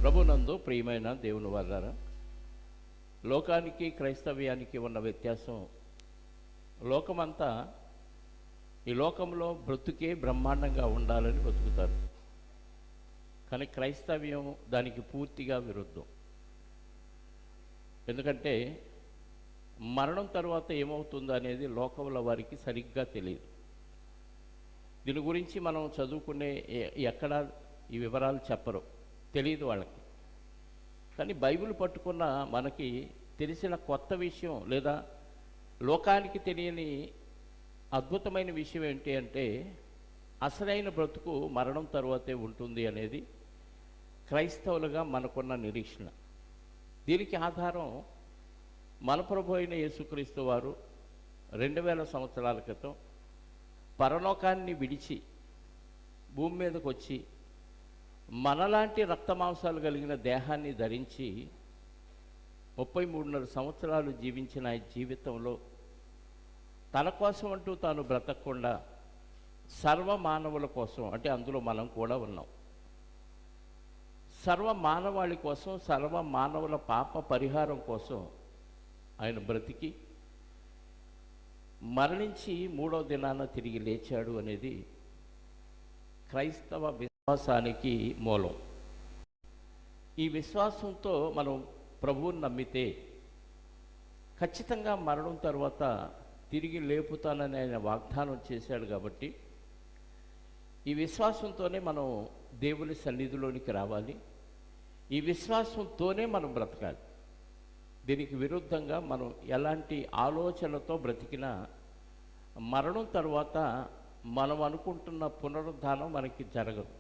ప్రభునందు ప్రియమైన దేవుని వారారా, లోకానికి క్రైస్తవ్యానికి ఉన్న వ్యత్యాసం, లోకమంతా ఈ లోకంలో బ్రతుకే బ్రహ్మాండంగా ఉండాలని బ్రతుకుతారు. కానీ క్రైస్తవ్యం దానికి పూర్తిగా విరుద్ధం. ఎందుకంటే మరణం తర్వాత ఏమవుతుందో అనేది లోకంలో వారికి సరిగ్గా తెలియదు. దీని గురించి మనం చదువుకునే ఎక్కడ ఈ వివరాలు చెప్పరు, తెలియదు వాళ్ళకి. కానీ బైబిల్ పట్టుకున్న మనకి తెలిసిన కొత్త విషయం లేదా లోకానికి తెలియని అద్భుతమైన విషయం ఏంటి అంటే, అసలైన బ్రతుకు మరణం తర్వాతే ఉంటుంది అనేది క్రైస్తవులుగా మనకున్న నిరీక్షణ. దీనికి ఆధారం మన ప్రభు అయిన యేసుక్రీస్తు వారు 2000 సంవత్సరాల క్రితం పరలోకాన్ని విడిచి భూమి మీదకు వచ్చి మనలాంటి రక్తమాంసాలు కలిగిన దేహాన్ని ధరించి 33.5 సంవత్సరాలు జీవించిన ఈ జీవితంలో తన కోసం అంటూ తాను బ్రతకకుండా సర్వ మానవుల కోసం, అంటే అందులో మనం కూడా ఉన్నాం, సర్వ మానవాళి కోసం, సర్వ మానవుల పాప పరిహారం కోసం ఆయన బ్రతికి మరణించి 3వ దినాన తిరిగి లేచాడు అనేది క్రైస్తవ విశ్వాసానికి మూలం. ఈ విశ్వాసంతో మనం ప్రభువుని నమ్మితే ఖచ్చితంగా మరణం తర్వాత తిరిగి లేపుతానని ఆయన వాగ్దానం చేశాడు. కాబట్టి ఈ విశ్వాసంతోనే మనం దేవుని సన్నిధిలోనికి రావాలి, ఈ విశ్వాసంతోనే మనం బ్రతకాలి. దీనికి విరుద్ధంగా మనం ఎలాంటి ఆలోచనతో బ్రతికినా మరణం తర్వాత మనం అనుకుంటున్న పునరుద్ధానం మనకి జరగదు.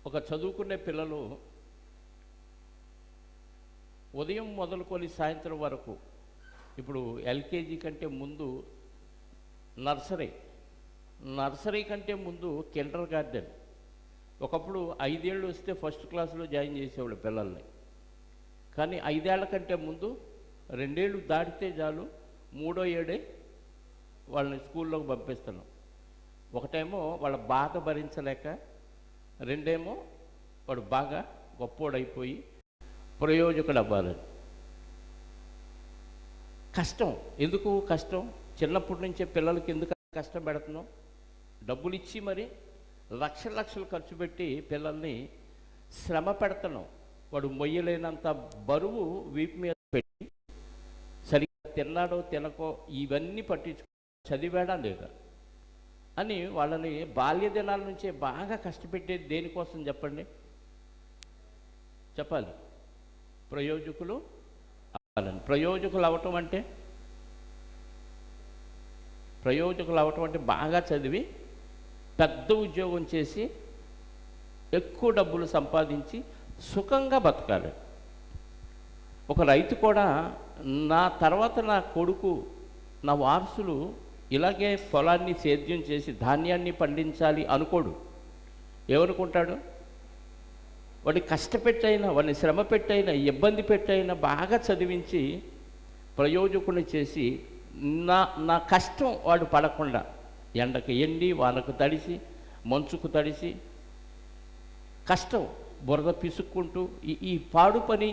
ఒక చదువుకునే పిల్లలు ఉదయం మొదలుకొని సాయంత్రం వరకు, ఇప్పుడు ఎల్కేజీ కంటే ముందు నర్సరీ కంటే ముందు కిండర్ గార్డెన్, ఒకప్పుడు 5 ఏళ్ళు వస్తే ఫస్ట్ క్లాస్లో జాయిన్ చేసేవాళ్ళు పిల్లల్ని. కానీ 5 ఏళ్ల కంటే ముందు 2 ఏళ్ళు దాటితే చాలు 3వ ఏడే వాళ్ళని స్కూల్లోకి పంపిస్తున్నాం. ఒకటేమో వాళ్ళ బాధ భరించలేక, రెండేమో వాడు బాగా గొప్పోడైపోయి ప్రయోజకుడు అవ్వాలని. కష్టం ఎందుకు? కష్టం చిన్నప్పటి నుంచే పిల్లలకి ఎందుకు కష్టం పెడుతున్నాం? డబ్బులు ఇచ్చి మరి లక్షలు ఖర్చు పెట్టి పిల్లల్ని శ్రమ పెడుతున్నాం. వాడు మొయ్యలేనంత బరువు వీపు మీద పెట్టి, సరిగ్గా తిన్నాడో తినకో ఇవన్నీ పట్టించుకో, చదివాడా లేదా అని వాళ్ళని బాల్య దినాల నుంచే బాగా కష్టపెట్టేది దేనికోసం చెప్పండి? చెప్పాలి. ప్రయోజకులు అవ్వాలని. ప్రయోజకులు అవటం అంటే బాగా చదివి పెద్ద ఉద్యోగం చేసి ఎక్కువ డబ్బులు సంపాదించి సుఖంగా బతకాలి. ఒక రైతు కూడా నా తర్వాత నా కొడుకు, నా వారసులు ఇలాగే పొలాన్ని సేద్యం చేసి ధాన్యాన్ని పండించాలి అనుకోడు. ఏమనుకుంటాడు? వాడిని కష్టపెట్టైనా, వాడిని శ్రమ పెట్టైనా, ఇబ్బంది పెట్టైనా బాగా చదివించి ప్రయోజకుని చేసి నా కష్టం వాడు పడకుండా, ఎండకు ఎండి, వానకు తడిసి, మంచుకు తడిసి, కష్టం బురద పిసుక్కుంటూ ఈ పాడు పని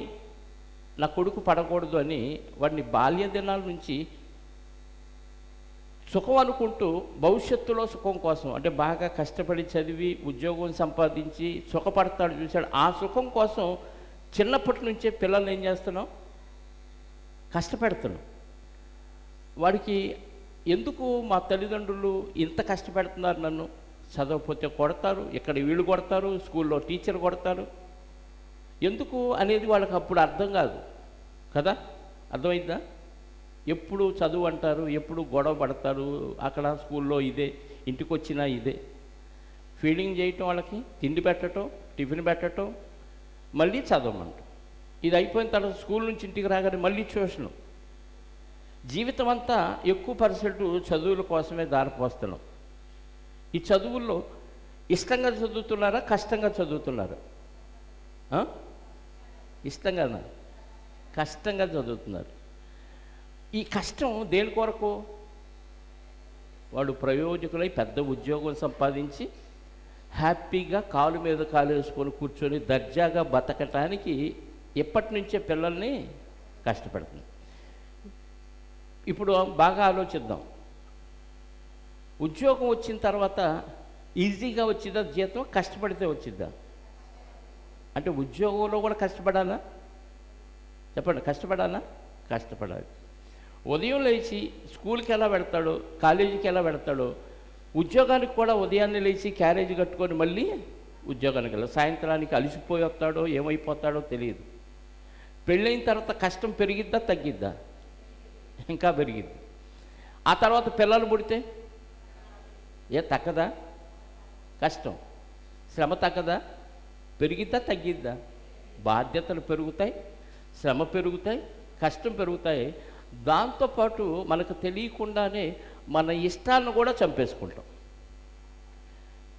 నా కొడుకు పడకూడదు అని వాడిని బాల్య దినాల నుంచి సుఖం అనుకుంటూ, భవిష్యత్తులో సుఖం కోసం అంటే బాగా కష్టపడి చదివి ఉద్యోగం సంపాదించి సుఖపడతాడు చూశాడు. ఆ సుఖం కోసం చిన్నప్పటి నుంచే పిల్లల్ని ఏం చేస్తున్నాం? కష్టపెడుతున్నాం. వాడికి ఎందుకు మా తల్లిదండ్రులు ఇంత కష్టపెడుతున్నారు, నన్ను చదవకపోతే కొడతారు, ఇక్కడ వీళ్ళు కొడతారు, స్కూల్లో టీచర్ కొడతారు, ఎందుకు అనేది వాళ్ళకి అప్పుడు అర్థం కాదు కదా. అర్థమైందా? ఎప్పుడు చదువు అంటారు, ఎప్పుడు గొడవ పడతారు, అక్కడ స్కూల్లో ఇదే, ఇంటికి వచ్చినా ఇదే. ఫీడింగ్ చేయటం, వాళ్ళకి తిండి పెట్టడం, టిఫిన్ పెట్టడం, మళ్ళీ చదవమంటాం. ఇది అయిపోయిన తర్వాత స్కూల్ నుంచి ఇంటికి రాగానే మళ్ళీ ట్యూషను. జీవితం అంతా ఎక్కువ % చదువుల కోసమే దారిపోస్తున్నాం. ఈ చదువుల్లో ఇష్టంగా చదువుతున్నారా, కష్టంగా చదువుతున్నారా? ఇష్టంగానా? కష్టంగా చదువుతున్నారు. ఈ కష్టం దేని కొరకు? వాడు ప్రయోజకులై పెద్ద ఉద్యోగం సంపాదించి హ్యాపీగా కాలు మీద కాలు వేసుకొని కూర్చొని దర్జాగా బతకటానికి ఎప్పటి నుంచే పిల్లల్ని కష్టపెడుతుంది. ఇప్పుడు బాగా ఆలోచిద్దాం. ఉద్యోగం వచ్చిన తర్వాత ఈజీగా వచ్చిందా జీతం, కష్టపడితే వచ్చిద్దా? అంటే ఉద్యోగంలో కూడా కష్టపడాలా? చెప్పండి, కష్టపడాలా? కష్టపడాలి. ఉదయం లేచి స్కూల్కి ఎలా వెళ్తాడో, కాలేజీకి ఎలా వెళ్తాడో, ఉద్యోగానికి కూడా ఉదయాన్నే లేచి క్యారేజీ కట్టుకొని మళ్ళీ ఉద్యోగానికి వెళ్ళాలి. సాయంత్రానికి అలసిపోయి వస్తాడో ఏమైపోతాడో తెలియదు. పెళ్ళైన తర్వాత కష్టం పెరిగిద్దా తగ్గిద్దా? ఇంకా పెరిగిద్ది. ఆ తర్వాత పిల్లలు పుడితే తగ్గదా? కష్టం శ్రమ తగ్గదా? పెరిగిద్దా తగ్గిద్దా? బాధ్యతలు పెరుగుతాయి, శ్రమ పెరుగుతాయి, కష్టం పెరుగుతాయి. దాంతోపాటు మనకు తెలియకుండానే మన ఇష్టాలను కూడా చంపేసుకుంటాం.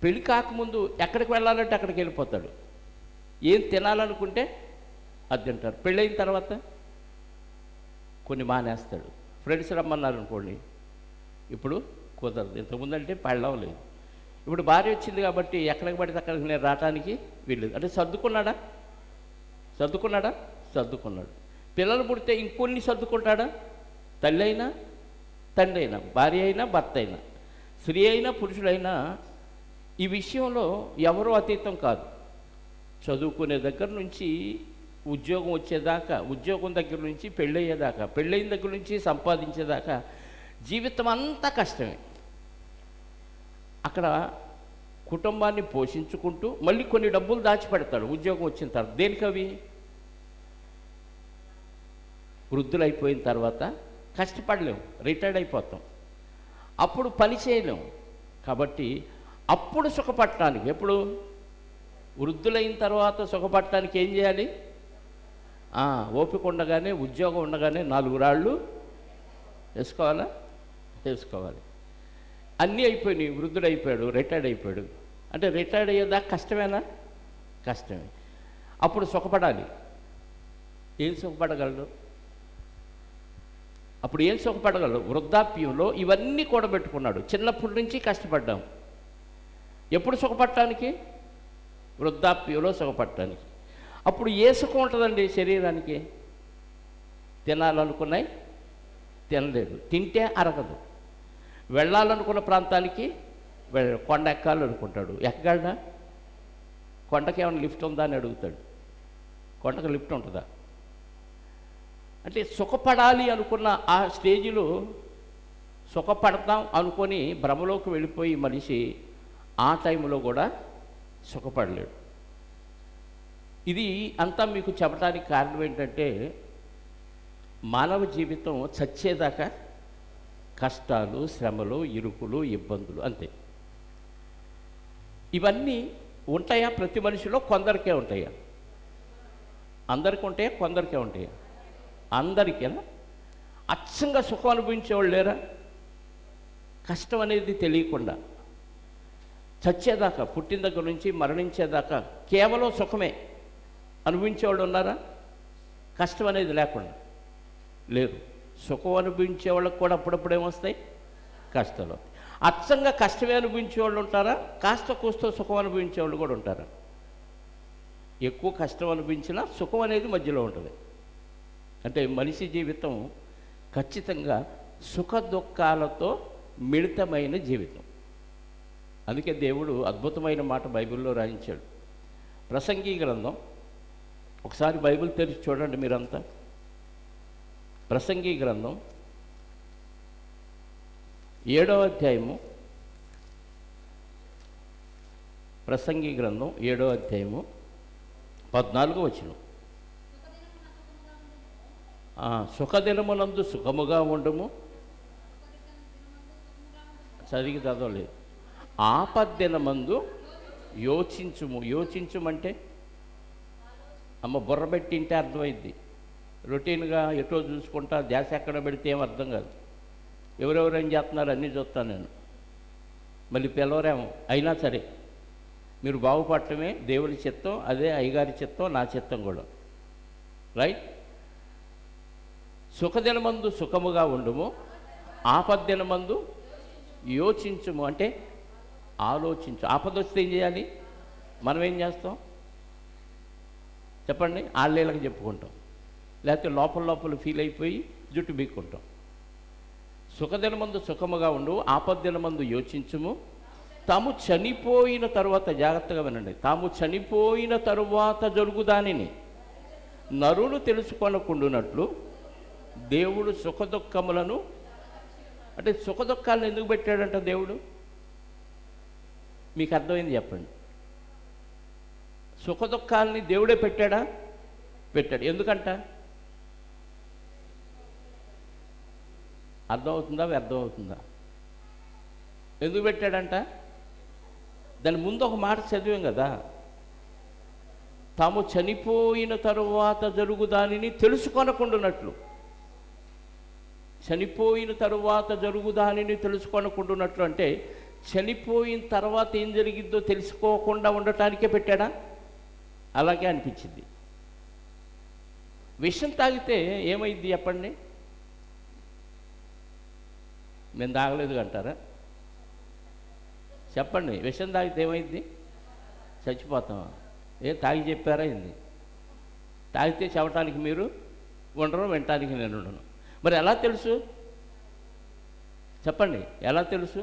పెళ్ళి కాకముందు ఎక్కడికి వెళ్ళాలంటే అక్కడికి వెళ్ళిపోతాడు. ఏం తినాలనుకుంటే అది తింటారు. పెళ్ళైన తర్వాత కొన్ని మానేస్తాడు. ఫ్రెండ్స్ రమ్మన్నారు అనుకోండి, ఇప్పుడు కుదరదు. ఇంతకుముందు అంటే పెళ్ళం లేదు, ఇప్పుడు భార్య వచ్చింది కాబట్టి ఎక్కడికి పడితే అక్కడికి నేను రావడానికి వీల్లేదు. అంటే సర్దుకున్నాడా? సర్దుకున్నాడు. పిల్లలు పుడితే ఇంకొన్ని సర్దుకుంటాడా? తల్లి అయినా తండ్రి అయినా, భార్య అయినా భర్త అయినా, స్త్రీ అయినా పురుషుడైనా ఈ విషయంలో ఎవరో అతీతం కాదు. చదువుకునే దగ్గర నుంచి ఉద్యోగం వచ్చేదాకా, ఉద్యోగం దగ్గర నుంచి పెళ్ళయ్యేదాకా, పెళ్ళైన దగ్గర నుంచి సంపాదించేదాకా జీవితం అంతా కష్టమే. అక్కడ కుటుంబాన్ని పోషించుకుంటూ మళ్ళీ కొన్ని డబ్బులు దాచిపెడతాడు ఉద్యోగం వచ్చిన తర్వాత. దేనికవి? వృద్ధులైపోయిన తర్వాత కష్టపడలేము, రిటైర్డ్ అయిపోతాం, అప్పుడు పని చేయలేము. కాబట్టి అప్పుడు సుఖపడటానికి, ఎప్పుడు వృద్ధులైన తర్వాత సుఖపడటానికి ఏం చేయాలి? ఓపిక ఉండగానే, ఉద్యోగం ఉండగానే 4 రాళ్ళు వేసుకోవాలి. అన్నీ అయిపోయినాయి, వృద్ధుడు అయిపోయాడు, రిటైర్డ్ అయిపోయాడు. అంటే రిటైర్డ్ అయ్యేదాకా కష్టమేనా? కష్టమే. అప్పుడు సుఖపడాలి. ఏం సుఖపడగలడు? అప్పుడు ఏం సుఖపడగలడు? వృద్ధాప్యంలో ఇవన్నీ కూడబెట్టుకున్నాడు. చిన్నప్పటి నుంచి కష్టపడ్డాం. ఎప్పుడు సుఖపడటానికి? వృద్ధాప్యంలో సుఖపడటానికి. అప్పుడు ఏ సుఖం ఉంటుందండి శరీరానికి? తినాలనుకున్నాయి తినలేదు, తింటే అరగదు. వెళ్ళాలనుకున్న ప్రాంతానికి కొండ ఎక్కాలనుకుంటాడు, ఎక్కగలడా? కొండకి ఏమైనా లిఫ్ట్ ఉందా అని అడుగుతాడు. కొండకు లిఫ్ట్ ఉంటుందా? అంటే సుఖపడాలి అనుకున్న ఆ స్టేజిలో సుఖపడతాం అనుకొని భ్రమలోకి వెళ్ళిపోయి మనిషి ఆ టైంలో కూడా సుఖపడలేడు. ఇది అంతా మీకు చెప్పడానికి కారణం ఏంటంటే, మానవ జీవితం చచ్చేదాకా కష్టాలు, శ్రమలు, ఇరుకులు, ఇబ్బందులు అంతే. ఇవన్నీ ఉంటాయా? ప్రతి మనిషిలో కొందరికే ఉంటాయా? అందరికీ ఉంటాయా? కొందరికే ఉంటాయా? అందరికేనా? అచ్చంగా సుఖం అనుభవించేవాళ్ళు లేరా? కష్టం అనేది తెలియకుండా చచ్చేదాకా, పుట్టిన దగ్గర నుంచి మరణించేదాకా కేవలం సుఖమే అనుభవించేవాళ్ళు ఉన్నారా? కష్టం అనేది లేకుండా లేరు. సుఖం అనుభవించే వాళ్ళకి కూడా అప్పుడప్పుడు ఏమొస్తాయి? కష్టాలు. అచ్చంగా కష్టమే అనుభవించే వాళ్ళు ఉంటారా? కాస్త కూస్తో సుఖం అనుభవించే వాళ్ళు కూడా ఉంటారా? ఎక్కువ కష్టం అనిపించినా సుఖం అనేది మధ్యలో ఉంటుంది. అంటే మనిషి జీవితం ఖచ్చితంగా సుఖ దుఃఖాలతో మిళితమైన జీవితం. అందుకే దేవుడు అద్భుతమైన మాట బైబిల్లో రాయించాడు. ప్రసంగి గ్రంథం, ఒకసారి బైబిల్ తెరిచి చూడండి మీరంతా. ప్రసంగి గ్రంథం 7వ అధ్యాయము, ప్రసంగి గ్రంథం 7వ అధ్యాయము 14వ వచనం. సుఖదినమునందు సుఖముగా ఉండము, చదివి చదవలేదు. ఆపద్దినమందు యోచించుము. యోచించుమంటే బుర్ర పెట్టింటే అర్థమైద్ది. రొటీన్గా ఎటో చూసుకుంటా ధ్యాస ఎక్కడ పెడితే ఏం అర్థం కాదు. ఎవరెవరు ఏం చేస్తున్నారు అన్నీ చూస్తాను నేను, మళ్ళీ పిలవరేమో. అయినా సరే మీరు బాగుపడటమే దేవుని చిత్తం, అదే అయ్యగారి చిత్తం, నా చిత్తం కూడా. రైట్? సుఖదినమందు సుఖముగా ఉండుము, ఆపద్దినమందు యోచించుము. అంటే ఆలోచించు. ఆపద వస్తే ఏం చేయాలి? మనం ఏం చేస్తాం చెప్పండి? ఆళ్ళేళ్ళకి చెప్పుకుంటాం, లేకపోతే లోపల లోపల ఫీల్ అయిపోయి జుట్టు బీక్కుంటాం. సుఖదినమందు సుఖముగా ఉండు, ఆపద్దినమందు యోచించుము. తాము చనిపోయిన తరువాత, జాగ్రత్తగా వినండి, తాము చనిపోయిన తరువాత జరుగు దానిని నరులు తెలుసుకొనకుండునట్లు దేవుడు సుఖదుఖములను, అంటే సుఖదుఖాలను ఎందుకు పెట్టాడంట దేవుడు? మీకు అర్థమైంది చెప్పండి. సుఖదుఖాలని దేవుడే పెట్టాడా? పెట్టాడు. ఎందుకంట? అర్థమవుతుందా? వ్యర్థమవుతుందా? ఎందుకు పెట్టాడంట? దాని ముందు ఒక మాట చదివాం కదా, తాము చనిపోయిన తరువాత జరుగు దానిని తెలుసుకొనకుండునట్లు. చనిపోయిన తరువాత జరుగు దానిని తెలుసుకొనకుండునట్లు అంటే చనిపోయిన తర్వాత ఏం జరిగిద్దో తెలుసుకోకుండా ఉండటానికే పెట్టాడా? అలాగే అనిపించింది. విషం తాగితే ఏమైంది చెప్పండి? మేము తాగలేదు అంటారా? చెప్పండి, విషం తాగితే ఏమైంది? చచ్చిపోతామా? తాగి చెప్పారా? ఏంది? తాగితే చెప్పటానికి మీరు ఉండరు, వినటానికి నేను ఉండను. మరి ఎలా తెలుసు చెప్పండి? ఎలా తెలుసు?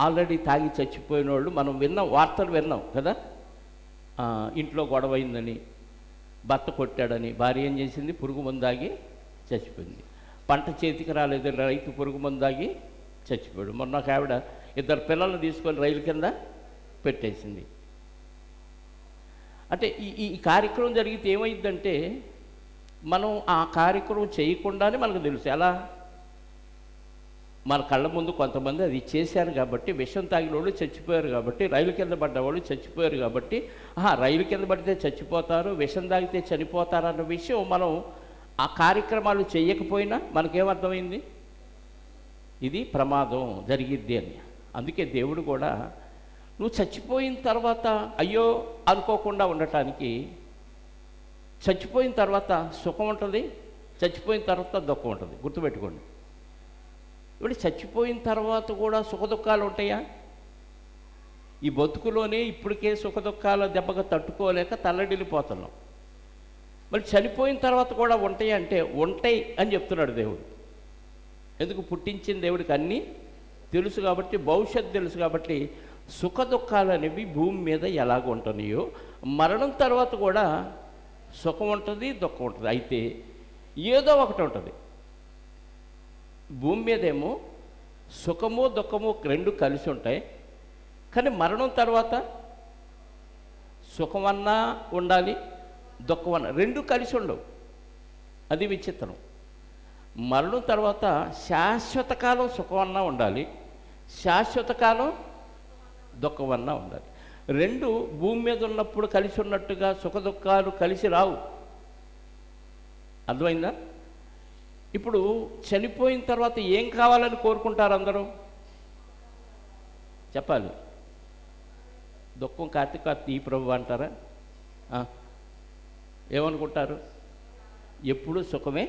ఆల్రెడీ తాగి చచ్చిపోయిన వాళ్ళు మనం విన్నాం, వార్తలు విన్నాం కదా. ఇంట్లో గొడవ అయిందని, భర్త కొట్టాడని, భార్య ఏం చేసింది? పురుగు మందాగి చచ్చిపోయింది. పంట చేతికి రాలేదు, రైతు పురుగు మందాగి చచ్చిపోయాడు. మొన్న ఒక ఆవిడ 2 పిల్లలను తీసుకొని రైలు కింద పెట్టేసింది. అంటే ఈ కార్యక్రమం జరిగితే ఏమైందంటే మనం ఆ కార్యక్రమం చేయకుండానే మనకు తెలుసు. ఎలా? మన కళ్ళ ముందు కొంతమంది అది చేశారు కాబట్టి, విషం తాగిన వాళ్ళు చచ్చిపోయారు కాబట్టి, రైలు కింద పడ్డవాళ్ళు చచ్చిపోయారు కాబట్టి, రైలు కింద పడితే చచ్చిపోతారు, విషం తాగితే చనిపోతారు అన్న విషయం మనం ఆ కార్యక్రమాలు చేయకపోయినా మనకేమర్థమైంది? ఇది ప్రమాదం జరిగిద్ది అని. అందుకే దేవుడు కూడా నువ్వు చచ్చిపోయిన తర్వాత అయ్యో అనుకోకుండా ఉండటానికి, చచ్చిపోయిన తర్వాత సుఖం ఉంటుంది, చచ్చిపోయిన తర్వాత దుఃఖం ఉంటుంది. గుర్తుపెట్టుకోండి. ఇప్పుడు చచ్చిపోయిన తర్వాత కూడా సుఖదుఖాలు ఉంటాయా? ఈ బతుకులోనే ఇప్పటికే సుఖదుఖాల దెబ్బగా తట్టుకోలేక తల్లడిల్లిపోతున్నాం. మరి చనిపోయిన తర్వాత కూడా ఉంటాయి అంటే ఉంటాయి అని చెప్తున్నాడు దేవుడు. ఎందుకు? పుట్టించిన దేవుడికి అన్నీ తెలుసు కాబట్టి, భవిష్యత్తు తెలుసు కాబట్టి, సుఖదుఖాలు అనేవి భూమి మీద ఎలాగ ఉంటున్నాయో మరణం తర్వాత కూడా సుఖం ఉంటుంది, దుఃఖం ఉంటుంది. అయితే ఏదో ఒకటి ఉంటుంది. భూమి మీదేమో సుఖము దుఃఖము 2 కలిసి ఉంటాయి, కానీ మరణం తర్వాత సుఖమన్నా ఉండాలి, దుఃఖమన్నా 2 కలిసి ఉండవు. అది విచిత్రం. మరణం తర్వాత శాశ్వత కాలం సుఖమన్నా ఉండాలి, శాశ్వత కాలం దుఃఖమన్నా ఉండాలి. 2 భూమి మీద ఉన్నప్పుడు కలిసి ఉన్నట్టుగా సుఖ దుఃఖాలు కలిసి రావు. అర్థమైందా? ఇప్పుడు చనిపోయిన తర్వాత ఏం కావాలని కోరుకుంటారు అందరూ? చెప్పాలి. దుఃఖం కార్తీక ఈ ప్రభు అంటారా? ఏమనుకుంటారు? ఎప్పుడు సుఖమే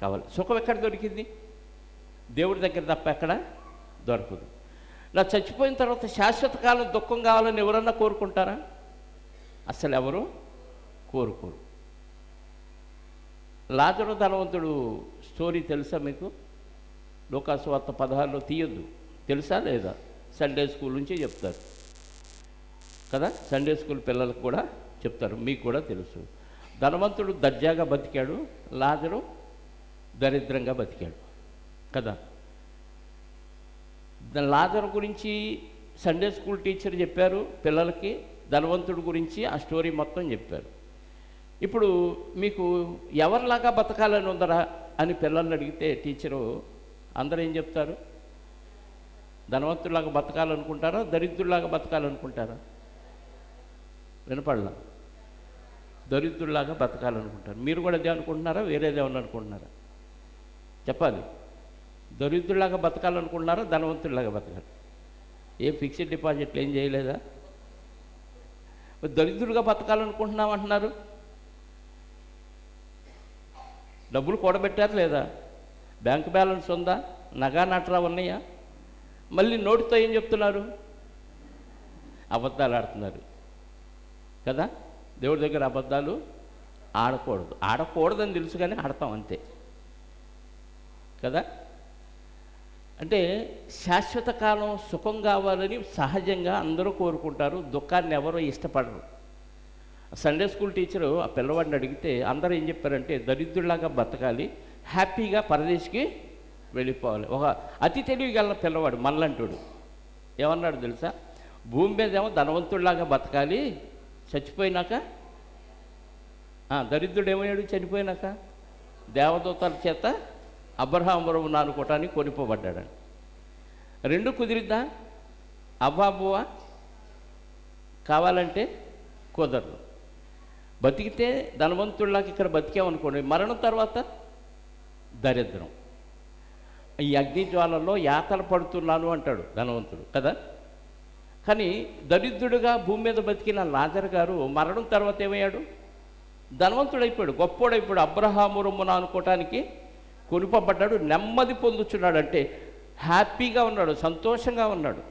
కావాలి. సుఖం ఎక్కడ దొరికింది? దేవుడి దగ్గర తప్ప ఎక్కడ దొరకదు. నా చచ్చిపోయిన తర్వాత శాశ్వత కాలం దుఃఖం కావాలని ఎవరన్నా కోరుకుంటారా? అసలు ఎవరు కోరుకోరు. లాజరు ధనవంతుడు స్టోరీ తెలుసా మీకు? లూకాసు వార్త 16లో తీయొద్దు. తెలుసా లేదా? సండే స్కూల్ నుంచి చెప్తారు కదా, సండే స్కూల్ పిల్లలకు కూడా చెప్తారు, మీకు కూడా తెలుసు. ధనవంతుడు దర్జాగా బతికాడు, లాజరు దరిద్రంగా బతికాడు కదా. లాజరు గురించి సండే స్కూల్ టీచర్ చెప్పారు పిల్లలకి, ధనవంతుడి గురించి ఆ స్టోరీ మొత్తం చెప్పారు. ఇప్పుడు మీకు ఎవరిలాగా బతకాలని ఉందరా అని పిల్లల్ని అడిగితే టీచరు అందరూ ఏం చెప్తారు? ధనవంతులాగా బతకాలనుకుంటారా, దరిద్రులాగా బతకాలనుకుంటారా? వినపడలా? దరిద్రులాగా బతకాలనుకుంటారు. మీరు కూడా అదే అనుకుంటున్నారా, వేరేదేమన్నా అనుకుంటున్నారా? చెప్పాలి. దరిద్రులాగా బతకాలనుకుంటున్నారా, ధనవంతులాగా బతకాలి? ఏ ఫిక్స్డ్ డిపాజిట్లు ఏం చేయలేదా? దరిద్రులుగా బతకాలనుకుంటున్నాం అంటున్నారు. డబ్బులు కూడబెట్టారు లేదా? బ్యాంక్ బ్యాలెన్స్ ఉందా? నగా నట్రా ఉన్నాయా? మళ్ళీ నోటితో ఏం చెప్తున్నారు? అబద్ధాలు ఆడుతున్నారు కదా. దేవుడి దగ్గర అబద్ధాలు ఆడకూడదని తెలుసు కానీ ఆడతాం అంతే కదా. అంటే శాశ్వత కాలం సుఖం కావాలని సహజంగా అందరూ కోరుకుంటారు, దుఃఖాన్ని ఎవరో ఇష్టపడరు. సండే స్కూల్ టీచరు ఆ పిల్లవాడిని అడిగితే అందరూ ఏం చెప్పారంటే దరిద్రులాగా బతకాలి, హ్యాపీగా పరదేశికి వెళ్ళిపోవాలి. ఒక అతి తెలివిగల పిల్లవాడు మనలంటుడు ఏమన్నాడు తెలుసా? భూమి మీద ఏమో ధనవంతుడిలాగా బతకాలి, చచ్చిపోయినాక దరిద్రుడు ఏమయ్యాడు? చనిపోయినాక దేవదూతల చేత అబ్రహామును నానుకోవటానికి కొనిపోబడ్డాడని. రెండు కుదిరిద్దా? అవ్వాబువా కావాలంటే కుదరదు. బతికితే ధనవంతుడిలాగా ఇక్కడ బతికామనుకోండి, మరణం తర్వాత దరిద్రం. ఈ అగ్నిజ్వాలలో యాతన పడుతున్నాను అంటాడు ధనవంతుడు కదా. కానీ దరిద్రుడుగా భూమి మీద బతికిన లాజరు గారు మరణం తర్వాత ఏమయ్యాడు? ధనవంతుడైపోయాడు, గొప్పోడైపోయాడు. అబ్రహాము రొమ్మున అనుకోవటానికి కొనిపబడ్డాడు, నెమ్మది పొందుచున్నాడు. అంటే హ్యాపీగా ఉన్నాడు, సంతోషంగా ఉన్నాడు,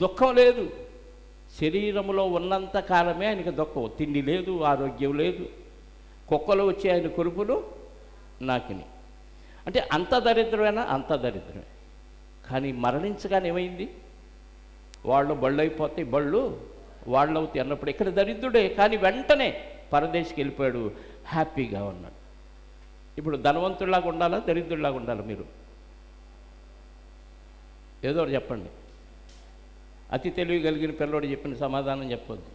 దుఃఖం లేదు. శరీరంలో ఉన్నంత కాలమే ఆయనకి దుఃఖం. తిండి లేదు, ఆరోగ్యం లేదు, కుక్కలు వచ్చి ఆయన కొరుపులు నాకిని. అంటే అంత దరిద్రమేనా? అంత దరిద్రమే. కానీ మరణించగానే ఏమైంది? వాళ్ళు బళ్ళు అయిపోతాయి, బళ్ళు వాళ్ళు అవుతాయి అన్నప్పుడు ఇక్కడ దరిద్రుడే, కానీ వెంటనే పరదేశికి వెళ్ళిపోయాడు, హ్యాపీగా ఉన్నాడు. ఇప్పుడు ధనవంతుడిలాగా ఉండాలా, దరిద్రుడిలాగా ఉండాలా? మీరు ఏదో ఒకటి చెప్పండి. అతి తెలివి కలిగిన పిల్లోడు చెప్పిన సమాధానం చెప్పొద్దు.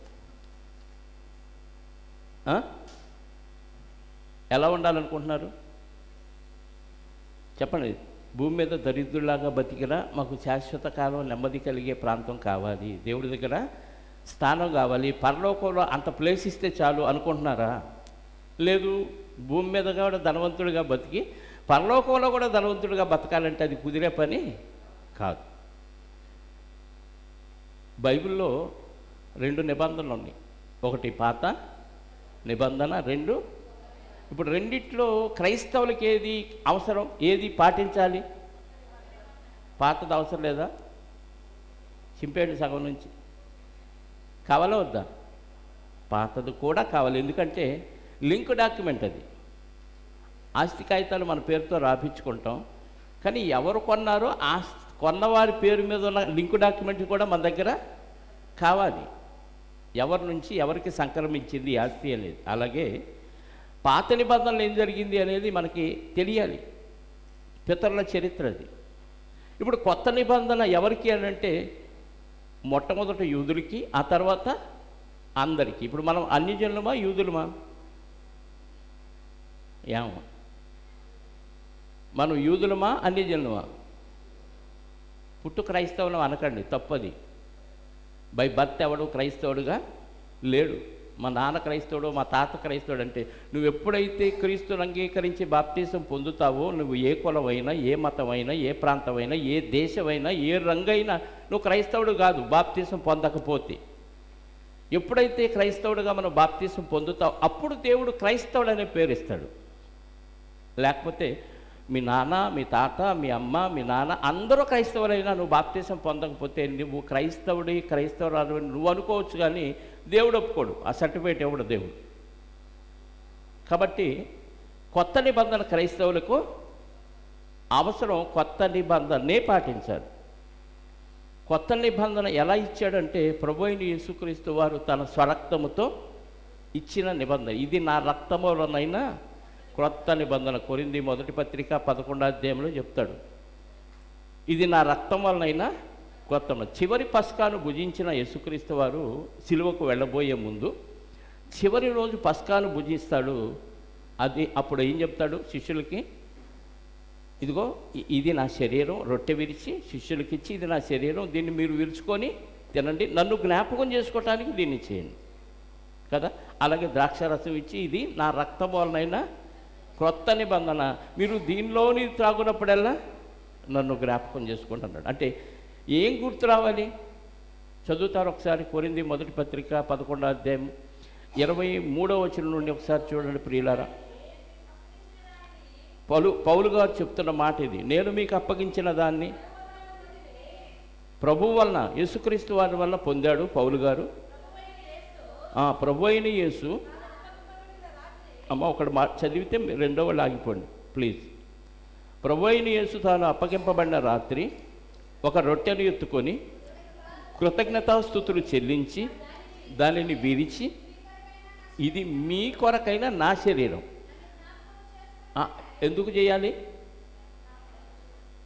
ఎలా ఉండాలనుకుంటున్నారు చెప్పండి. భూమి మీద దరిద్రులాగా బతికినా మాకు శాశ్వత కాలం నెమ్మది కలిగే ప్రాంతం కావాలి, దేవుడి దగ్గర స్థానం కావాలి, పరలోకంలో అంత ప్లేస్ ఇస్తే చాలు అనుకుంటున్నారా? లేదు, భూమి మీద కూడా ధనవంతుడిగా బతికి పరలోకంలో కూడా ధనవంతుడిగా బతకాలంటే అది కుదిరే పని కాదు. బైబిల్లో 2 నిబంధనలు ఉన్నాయి. ఒకటి పాత నిబంధన, 2 ఇప్పుడు రెండిట్లో క్రైస్తవులకి ఏది అవసరం, ఏది పాటించాలి? పాతది అవసరం లేదా? చింపేయండి సగం నుంచి. కావాలా వద్దా? పాతది కూడా కావాలి. ఎందుకంటే లింక్ డాక్యుమెంట్ అది. ఆస్తి కాగితాలు మన పేరుతో రాపించుకుంటాం, కానీ ఎవరు కొన్నారో ఆ కొన్నవారి పేరు మీద ఉన్న లింక్ డాక్యుమెంట్ కూడా మన దగ్గర కావాలి. ఎవరి నుంచి ఎవరికి సంక్రమించింది ఆస్తి అనేది. అలాగే పాత నిబంధనలు ఏం జరిగింది అనేది మనకి తెలియాలి, పితరుల చరిత్ర అది. ఇప్పుడు కొత్త నిబంధన ఎవరికి అని అంటే మొట్టమొదట యూదులకి, ఆ తర్వాత అందరికీ. ఇప్పుడు మనం అన్యజనులమా యూదులమా? ఏమో మనం యూదులమా అన్యజనులమా? పుట్టు క్రైస్తవులం అనకండి, తప్పది. బై బర్త్ ఎవడు క్రైస్తవుడుగా లేడు. మా నాన్న క్రైస్తవుడు, మా తాత క్రైస్తవుడు అంటే నువ్వు ఎప్పుడైతే క్రీస్తుని అంగీకరించి బాప్తీసం పొందుతావో నువ్వు ఏ కులమైనా, ఏ మతమైనా, ఏ ప్రాంతమైనా, ఏ దేశమైనా, ఏ రంగైనా నువ్వు క్రైస్తవుడు కాదు బాప్తీసం పొందకపోతే. ఎప్పుడైతే క్రైస్తవుడుగా మనం బాప్తీసం పొందుతావు అప్పుడు దేవుడు క్రైస్తవుడు అనే పేరు ఇస్తాడు. లేకపోతే మీ నాన్న, మీ తాత, మీ అమ్మ, మీ నాన్న అందరూ క్రైస్తవులైనా నువ్వు బాప్తీసం పొందకపోతే నువ్వు క్రైస్తవురాలు నువ్వు అనుకోవచ్చు, కానీ దేవుడు ఒప్పుకోడు, ఆ సర్టిఫికేట్ ఇవ్వడు దేవుడు. కాబట్టి కొత్త నిబంధన క్రైస్తవులకు అవసరం, కొత్త నిబంధననే పాటించాలి. కొత్త నిబంధన ఎలా ఇచ్చాడంటే ప్రభువైన యేసుక్రీస్తు వారు తన స్వరక్తముతో ఇచ్చిన నిబంధన. ఇది నా రక్తములోనైనా క్రొత్త నిబంధన. కొరింథీ మొదటి పత్రిక 11వ అధ్యాయంలో చెప్తాడు, ఇది నా రక్తం వలనైనా కొత్త. చివరి పస్కాను భుజించిన యేసుక్రీస్తు వారు సిలువకు వెళ్ళబోయే ముందు చివరి రోజు పస్కాను భుజిస్తాడు. అది అప్పుడు ఏం చెప్తాడు శిష్యులకి? ఇదిగో ఇది నా శరీరం, రొట్టె విరిచి శిష్యులకి ఇచ్చి, ఇది నా శరీరం, దీన్ని మీరు విరుచుకొని తినండి, నన్ను జ్ఞాపకం చేసుకోవటానికి దీన్ని చేయండి కదా. అలాగే ద్రాక్షారసం ఇచ్చి, ఇది నా రక్తం వలనైనా క్రొత్త నిబంధన, మీరు దీనిలోని త్రాగునప్పుడల్లా నన్ను జ్ఞాపకం చేసుకుంటున్నాడు. అంటే ఏం గుర్తు రావాలి? చదువుతారు ఒకసారి కొరింథీ మొదటి పత్రిక 11వ అధ్యాయం 23వ వచనం నుండి ఒకసారి చూడండి ప్రియులారా. పౌలు గారు చెప్తున్న మాట ఇది. నేను మీకు అప్పగించిన దాన్ని ప్రభువు వలన, యేసుక్రీస్తు వారి వలన పొందాడు పౌలు గారు. ప్రభు అయిన యేసు, అమ్మ ఒకటి చదివితే రెండో వాళ్ళు ఆగిపోండి ప్లీజ్. ప్రభు అయిన యేసు తాను అప్పగింపబడిన రాత్రి ఒక రొట్టెను ఎత్తుకొని కృతజ్ఞతాస్తుతులు చెల్లించి దానిని విరిచి, ఇది మీ కొరకైన నా శరీరం. ఎందుకు చేయాలి?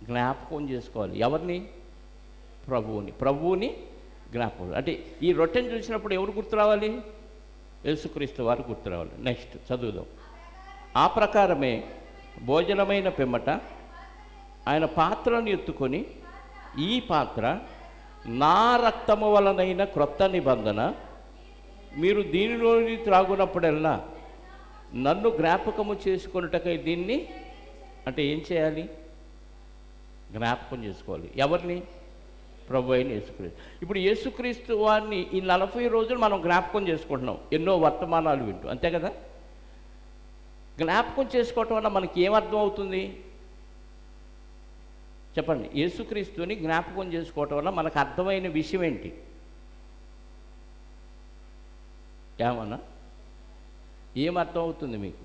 జ్ఞాపకం చేసుకోవాలి. ఎవరిని? ప్రభువుని జ్ఞాపకం. అంటే ఈ రొట్టెను చూసినప్పుడు ఎవరు గుర్తు రావాలి? యేసుక్రీస్తు వారు గుర్తు రావాలి. నెక్స్ట్ చదువుదాం. ఆ ప్రకారమే భోజనమైన పిమ్మట ఆయన పాత్రను ఎత్తుకొని, ఈ పాత్ర నా రక్తము వలనైన క్రొత్త నిబంధన, మీరు దీనిలోని త్రాగునప్పుడల్లా నన్ను జ్ఞాపకము చేసుకున్నటకై దీన్ని, అంటే ఏం చేయాలి? జ్ఞాపకం చేసుకోవాలి. ఎవరిని? ప్రభు అయిన యేసుక్రీస్తు. ఇప్పుడు యేసుక్రీస్తు వారిని ఈ 40 రోజులు మనం జ్ఞాపకం చేసుకుంటున్నాం, ఎన్నో వర్తమానాలు వింటూ, అంతే కదా? జ్ఞాపకం చేసుకోవటం వల్ల మనకి ఏమర్థం అవుతుంది చెప్పండి? యేసుక్రీస్తుని జ్ఞాపకం చేసుకోవటం వల్ల మనకు అర్థమైన విషయం ఏంటి? ఏమన్నా ఏమర్థం అవుతుంది మీకు?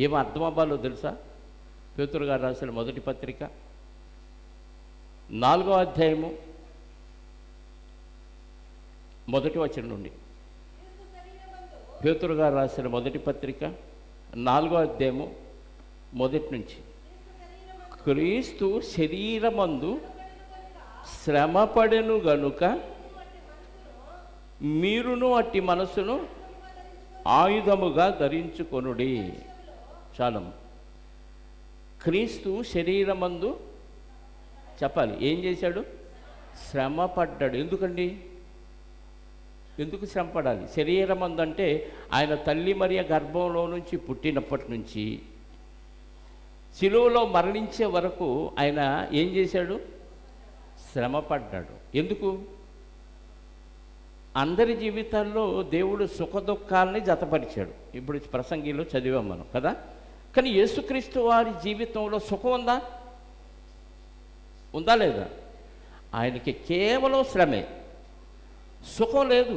ఏం అర్థం అవ్వాలో తెలుసా? పేతురు గారు రాసిన మొదటి పత్రిక 4వ అధ్యాయము మొదటి వచనం నుండి. పేతురు గారు రాసిన మొదటి పత్రిక 4వ అధ్యాయము మొదటి నుంచి. క్రీస్తు శరీరమందు శ్రమపడెను గనుక మీరును అట్టి మనసును ఆయుధముగా ధరించుకొనుడి. చాలం. క్రీస్తు శరీరమందు చెప్పాలి ఏం చేశాడు? శ్రమ పడ్డాడు. ఎందుకండి? ఎందుకు శ్రమ పడాలి? శరీరమందు అంటే ఆయన తల్లి మరియ గర్భంలో నుంచి పుట్టినప్పటి నుంచి శిలువలో మరణించే వరకు ఆయన ఏం చేశాడు? శ్రమ పడ్డాడు. ఎందుకు? అందరి జీవితాల్లో దేవుడు సుఖ దుఃఖాలని జతపరిచాడు. ఇప్పుడు ప్రసంగిలో చదివాం మనం కదా. కానీ యేసుక్రీస్తు వారి జీవితంలో సుఖం ఉందా? ఉందా లేదా? ఆయనకి కేవలం శ్రమే, సుఖం లేదు.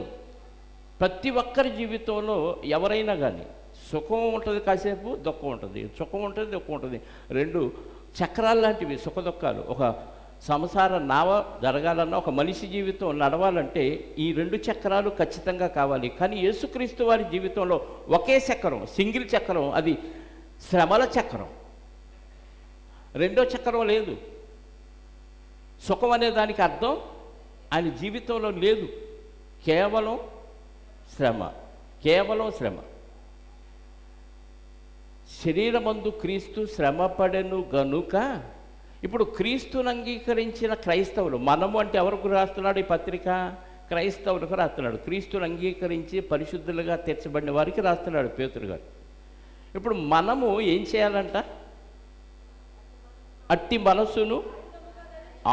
ప్రతి ఒక్కరి జీవితంలో ఎవరైనా కానీ సుఖం ఉంటుంది, కాసేపు దుఃఖం ఉంటుంది, సుఖం ఉంటుంది, దుఃఖం ఉంటుంది. రెండు చక్రాలు లాంటివి సుఖ దుఃఖాలు. ఒక సంసార నావ జరగాలన్నా, ఒక మనిషి జీవితం నడవాలంటే ఈ రెండు చక్రాలు ఖచ్చితంగా కావాలి. కానీ యేసుక్రీస్తు వారి జీవితంలో ఒకే చక్రం, సింగిల్ చక్రం, అది శ్రమల చక్రం. రెండో చక్రం లేదు. సుఖం అనే దానికి అర్థం ఆయన జీవితంలో లేదు. కేవలం శ్రమ, కేవలం శ్రమ. శరీరమందు క్రీస్తు శ్రమపడెను గనుక. ఇప్పుడు క్రీస్తుని అంగీకరించిన క్రైస్తవులు, మనము అంటే ఎవరికి రాస్తున్నాడు ఈ పత్రిక? క్రైస్తవులకు రాస్తున్నాడు. క్రీస్తుని అంగీకరించి పరిశుద్ధులుగా తీర్చబడిన వారికి రాస్తున్నాడు పేతురు గారు. ఇప్పుడు మనము ఏం చేయాలంట? అట్టి మనసును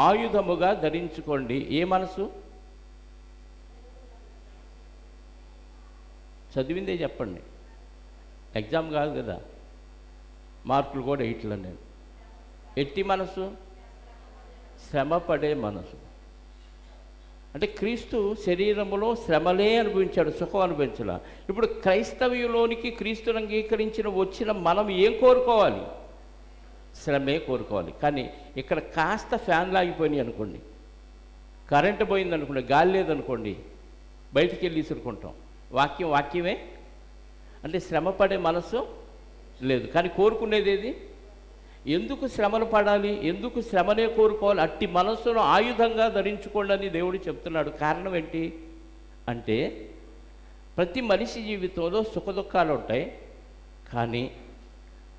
ఆయుధముగా ధరించుకోండి. ఏ మనసు? చదివిందే చెప్పండి, ఎగ్జామ్ కాదు కదా, మార్కులు కూడా ఇట్లా. నేను ఎట్టి మనసు? శ్రమపడే మనసు. అంటే క్రీస్తు శరీరములో శ్రమలే అనుభవించాడు, సుఖం అనుభవించాల. ఇప్పుడు క్రైస్తవ్యంలోనికి క్రీస్తుని అంగీకరించిన వచ్చిన మనం ఏం కోరుకోవాలి? శ్రమే కోరుకోవాలి. కానీ ఇక్కడ కాస్త ఫ్యాన్లు ఆగిపోయినాయి అనుకోండి, కరెంటు పోయింది అనుకోండి, గాలి లేదనుకోండి, బయటికి వెళ్ళి ఇసురుకుంటాం. వాక్యమే అంటే శ్రమపడే మనసు లేదు. కానీ కోరుకునేది ఏది? ఎందుకు శ్రమలు పడాలి? ఎందుకు శ్రమనే కోరుకోవాలి? అట్టి మనస్సును ఆయుధంగా ధరించుకోండి అని దేవుడు చెప్తున్నాడు. కారణం ఏంటి అంటే, ప్రతి మనిషి జీవితంలో సుఖ దుఃఖాలు ఉంటాయి. కానీ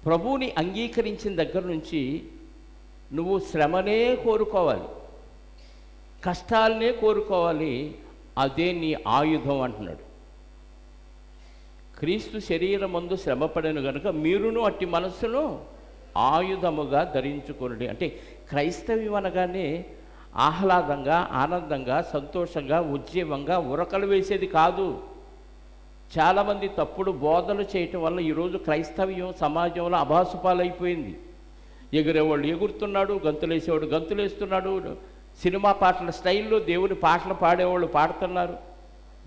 ప్రభువుని అంగీకరించిన దగ్గర నుంచి నువ్వు శ్రమనే కోరుకోవాలి, కష్టాలనే కోరుకోవాలి. అదే నీ ఆయుధం అంటున్నాడు. క్రీస్తు శరీరమందు శ్రమపడెను గనుక మీరును అట్టి మనస్సును ఆయుధముగా ధరించుకొనుడి. అంటే క్రైస్తవ్యం అనగానే ఆహ్లాదంగా, ఆనందంగా, సంతోషంగా, ఉజ్జీవంగా ఉరకలు వేసేది కాదు. చాలామంది తప్పుడు బోధలు చేయటం వల్ల ఈరోజు క్రైస్తవ్యం సమాజంలో అభాసుపాలైపోయింది. ఎగిరేవాళ్ళు ఎగురుతున్నాడు, గంతులేసేవాడు గంతులేస్తున్నాడు, సినిమా పాటల స్టైల్లో దేవుని పాటలు పాడేవాళ్ళు పాడుతున్నారు,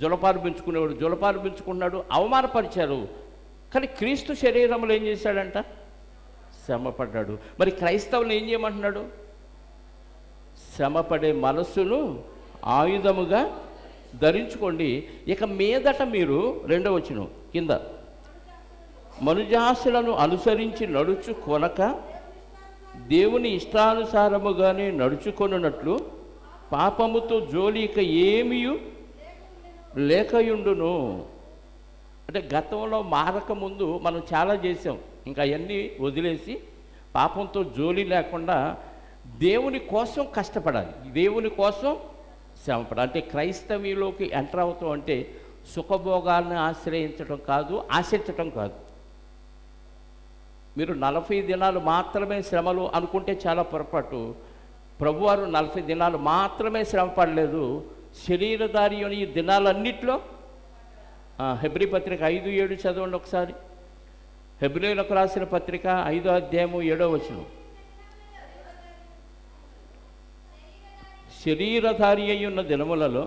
జులపాలు పెంచుకునేవాడు జులపాలు పెంచుకున్నాడు, అవమానపరిచారు. కానీ క్రీస్తు శరీరంలో ఏం చేశాడంట? శ్రమపడ్డాడు. మరి క్రైస్తవులు ఏం చేయమంటున్నాడు? శ్రమపడే మనస్సును ఆయుధముగా ధరించుకోండి. ఇక మీదట మీరు, 2వ వచనం కింద, మనుజాసులను అనుసరించి నడుచుకొనక దేవుని ఇష్టానుసారముగానే నడుచుకొనున్నట్లు పాపముతో జోలిక ఏమీయు లేకయుండును. అంటే గతంలో మారకముందు మనం చాలా చేసాం, ఇంకా అవన్నీ వదిలేసి పాపంతో జోలి లేకుండా దేవుని కోసం కష్టపడాలి, దేవుని కోసం శ్రమపడాలి. అంటే క్రైస్తవ్యంలోకి ఎంటర్ అవుతాం అంటే సుఖభోగాలను ఆశ్రయించడం కాదు, ఆశించటం కాదు. మీరు 40 దినాలు మాత్రమే శ్రమలు అనుకుంటే చాలా పొరపాటు. ప్రభువారు 40 దినాలు మాత్రమే శ్రమ పడలేదు, శరీరధారి అని ఈ దినాలన్నిట్లో. హెబ్రీ పత్రిక 5:7 చదవండి ఒకసారి. హెబ్రీలకు రాసిన పత్రిక 5వ అధ్యాయము 7వ వచనం. శరీరధారి అయి ఉన్న దినములలో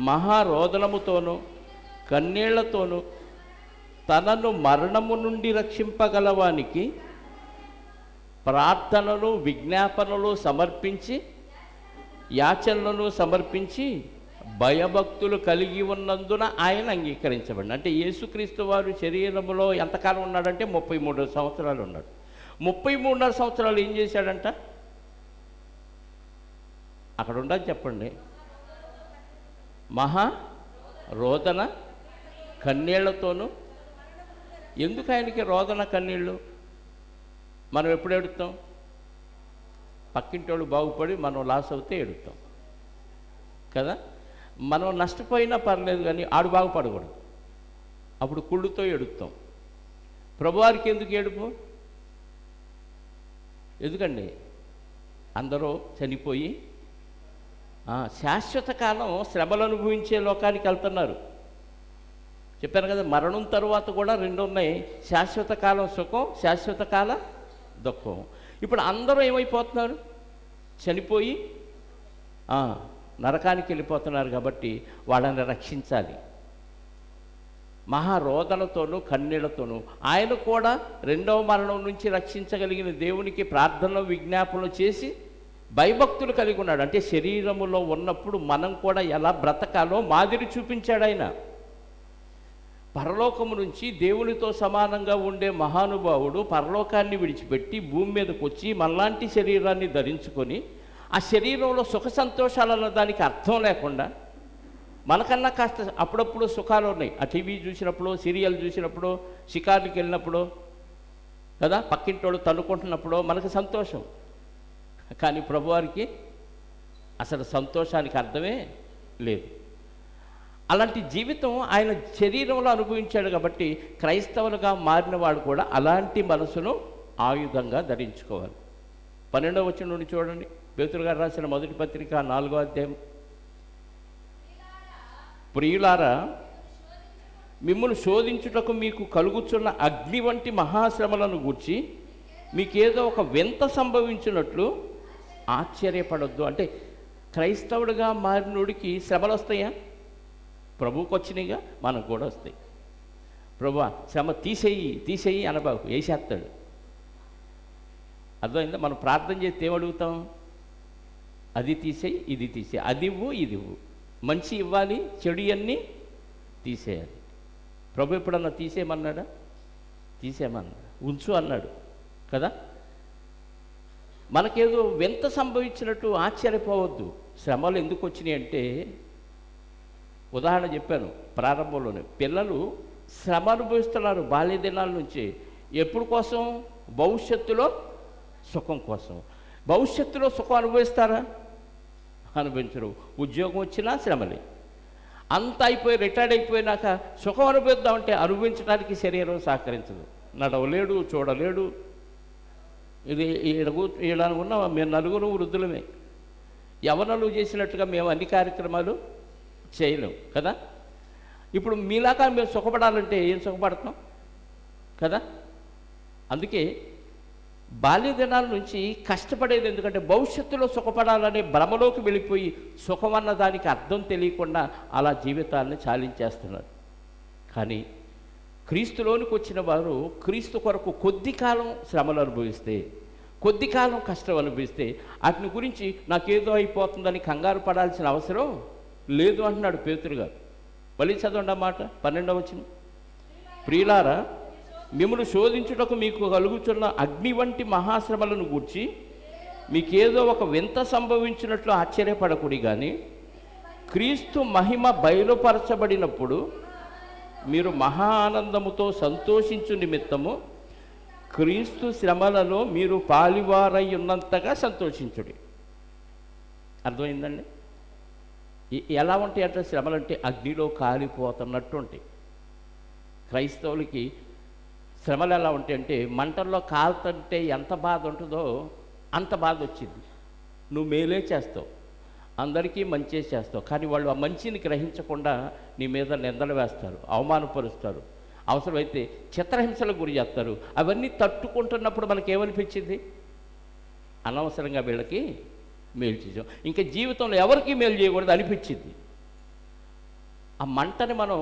మహారోదనముతోనూ కన్నీళ్లతోనూ తనను మరణము నుండి రక్షింపగలవానికి ప్రార్థనలు విజ్ఞాపనలు సమర్పించి యాచనలను సమర్పించి భయభక్తులు కలిగి ఉన్నందున ఆయన అంగీకరించబడి. అంటే యేసుక్రీస్తు వారు శరీరంలో ఎంతకాలం ఉన్నాడంటే 33 సంవత్సరాలు ఉన్నాడు. 33.5 సంవత్సరాలు ఏం చేశాడంట? అక్కడ ఉండదు చెప్పండి. మహా రోదన కన్నీళ్లతోనూ. ఎందుకు ఆయనకి రోదన కన్నీళ్ళు? మనం ఎప్పుడు ఏడుస్తాం? పక్కింటోళ్ళు బాగుపడి మనం లాస్ అవుతే ఏడుస్తాం కదా. మనం నష్టపోయినా పర్లేదు కానీ ఆడు బాగుపడకూడదు, అప్పుడు కుళ్ళుతో ఏడుస్తాం. ప్రభువారికి ఎందుకు ఏడుపు? ఎందుకండి? అందరూ చనిపోయి శాశ్వత కాలం శ్రమలు అనుభవించే లోకానికి వెళ్తున్నారు. చెప్పాను కదా, మరణం తరువాత కూడా 2 ఉన్నాయి, శాశ్వత కాలం సుఖం, శాశ్వత కాల దుఃఖం. ఇప్పుడు అందరూ ఏమైపోతున్నారు? చనిపోయి నరకానికి వెళ్ళిపోతున్నారు. కాబట్టి వాళ్ళని రక్షించాలి. మహారోదనతోనూ కన్నీళ్లతోనూ ఆయన కూడా 2వ మరణం నుంచి రక్షించగలిగిన దేవునికి ప్రార్థనలు విజ్ఞాపనలు చేసి భయభక్తులు కలిగి ఉన్నాడు. అంటే శరీరములో ఉన్నప్పుడు మనం కూడా ఎలా బ్రతకాలో మాదిరి చూపించాడు ఆయన. పరలోకము నుంచి దేవునితో సమానంగా ఉండే మహానుభావుడు పరలోకాన్ని విడిచిపెట్టి భూమి మీదకి వచ్చి మనలాంటి శరీరాన్ని ధరించుకొని ఆ శరీరంలో సుఖ సంతోషాలన్న దానికి అర్థం లేకుండా మనకన్నా కాస్త అప్పుడప్పుడు సుఖాలు ఉన్నాయి. ఆ టీవీ చూసినప్పుడు, సీరియల్ చూసినప్పుడు, షికార్లకు వెళ్ళినప్పుడు కదా, పక్కింటోడు తన్నుకుంటున్నప్పుడు మనకు సంతోషం. కానీ ప్రభువారికి అసలు సంతోషానికి అర్థమే లేదు. అలాంటి జీవితం ఆయన శరీరంలో అనుభవించాడు. కాబట్టి క్రైస్తవులుగా మారిన వాడు కూడా అలాంటి మనసును ఆయుధంగా ధరించుకోవాలి. 12వ వచనం నుండి చూడండి, పేతురు గారు రాసిన మొదటి పత్రిక 4వ అధ్యాయం. ప్రియులారా, మిమ్మల్ని శోధించుటకు మీకు కలుగుచున్న అగ్ని వంటి మహాశ్రమలను గూర్చి మీకేదో ఒక వింత సంభవించినట్లు ఆశ్చర్యపడొద్దు. అంటే క్రైస్తవుడిగా మారినోడికి శ్రమలు వస్తాయా? ప్రభువుకి వచ్చినాయిగా, మనకు కూడా వస్తాయి. ప్రభువా శ్రమ తీసేయి అనబాకు, వేసేస్తాడు. అర్థమైందా? మనం ప్రార్థన చేస్తే ఏమడుగుతాం? అది తీసేయి, ఇది తీసేయి, అది ఇవ్వు, ఇది ఇవ్వు, మంచి ఇవ్వాలి, చెడు అన్నీ తీసేయాలి. ప్రభు ఎప్పుడన్నా తీసేయమన్నాడా? తీసేయమన్నాడు. ఉంచు అన్నాడు కదా. మనకేదో వింత సంభవించినట్టు ఆశ్చర్యపోవద్దు. శ్రమలు ఎందుకు వచ్చినాయి అంటే, ఉదాహరణ చెప్పాను ప్రారంభంలోనే, పిల్లలు శ్రమ అనుభవిస్తున్నారు బాల్య దినాల నుంచి. ఎప్పుడు కోసం? భవిష్యత్తులో సుఖం కోసం. భవిష్యత్తులో సుఖం అనుభవిస్తారా? అనుభవించరు. ఉద్యోగం వచ్చినా శ్రమలే. అంత అయిపోయి రిటైర్డ్ అయిపోయినాక సుఖం అనుభవిద్దామంటే అనుభవించడానికి శరీరం సహకరించదు. నడవలేడు, చూడలేడు. ఇది ఇలా ఉన్న మేము 4 వృద్ధులమే. యవనలు చేసినట్టుగా మేము అన్ని కార్యక్రమాలు చేయలేం కదా. ఇప్పుడు మీలాగా మేము సుఖపడాలంటే ఏం సుఖపడుతున్నాం కదా. అందుకే బాల్య దినాల నుంచి కష్టపడేది ఎందుకంటే భవిష్యత్తులో సుఖపడాలనే భ్రమలోకి వెళ్ళిపోయి సుఖమన్న దానికి అర్థం తెలియకుండా అలా జీవితాన్ని చాలించేస్తున్నారు. కానీ క్రీస్తులోనికి వచ్చిన వారు క్రీస్తు కొరకు కొద్ది కాలం శ్రమలు అనుభవిస్తే, కొద్ది కాలం కష్టం అనుభవిస్తే వాటిని గురించి నాకేదో అయిపోతుందని కంగారు పడాల్సిన అవసరం లేదు అంటున్నాడు పేతురు గారు. మళ్ళీ చదవండి ఆ మాట 12వ వచనం. ప్రియులారా, మిమ్మల్ని శోధించుటకు మీకు కలుగుతున్న అగ్ని వంటి మహాశ్రమలను గూర్చి మీకేదో ఒక వింత సంభవించినట్లు ఆశ్చర్యపడకుడి, కానీ క్రీస్తు మహిమ బయలుపరచబడినప్పుడు మీరు మహా ఆనందముతో సంతోషించు నిమిత్తము క్రీస్తు శ్రమలలో మీరు పాలివారై ఉన్నంతగా సంతోషించుడి. అర్థమైందండి? ఎలా ఉంటాయి అంటే శ్రమలు అంటే అగ్నిలో కాలిపోతున్నట్టు ఉంటాయి. క్రైస్తవులకి శ్రమలు ఎలా ఉంటాయి అంటే మంటల్లో కాలుతుంటే ఎంత బాధ ఉంటుందో అంత బాధ వచ్చింది. నువ్వు మేలే చేస్తావు, అందరికీ మంచి చేస్తావు, కానీ వాళ్ళు ఆ మంచిని గ్రహించకుండా నీ మీద నిందలు వేస్తారు, అవమానపరుస్తారు, అవసరమైతే చిత్రహింసలకు గురి చేస్తారు. అవన్నీ తట్టుకుంటున్నప్పుడు మనకేమనిపించింది? అనవసరంగా వీళ్ళకి మేలు చేసాం, ఇంకా జీవితంలో ఎవరికీ మేలు చేయకూడదు అనిపించింది. ఆ మంటని మనం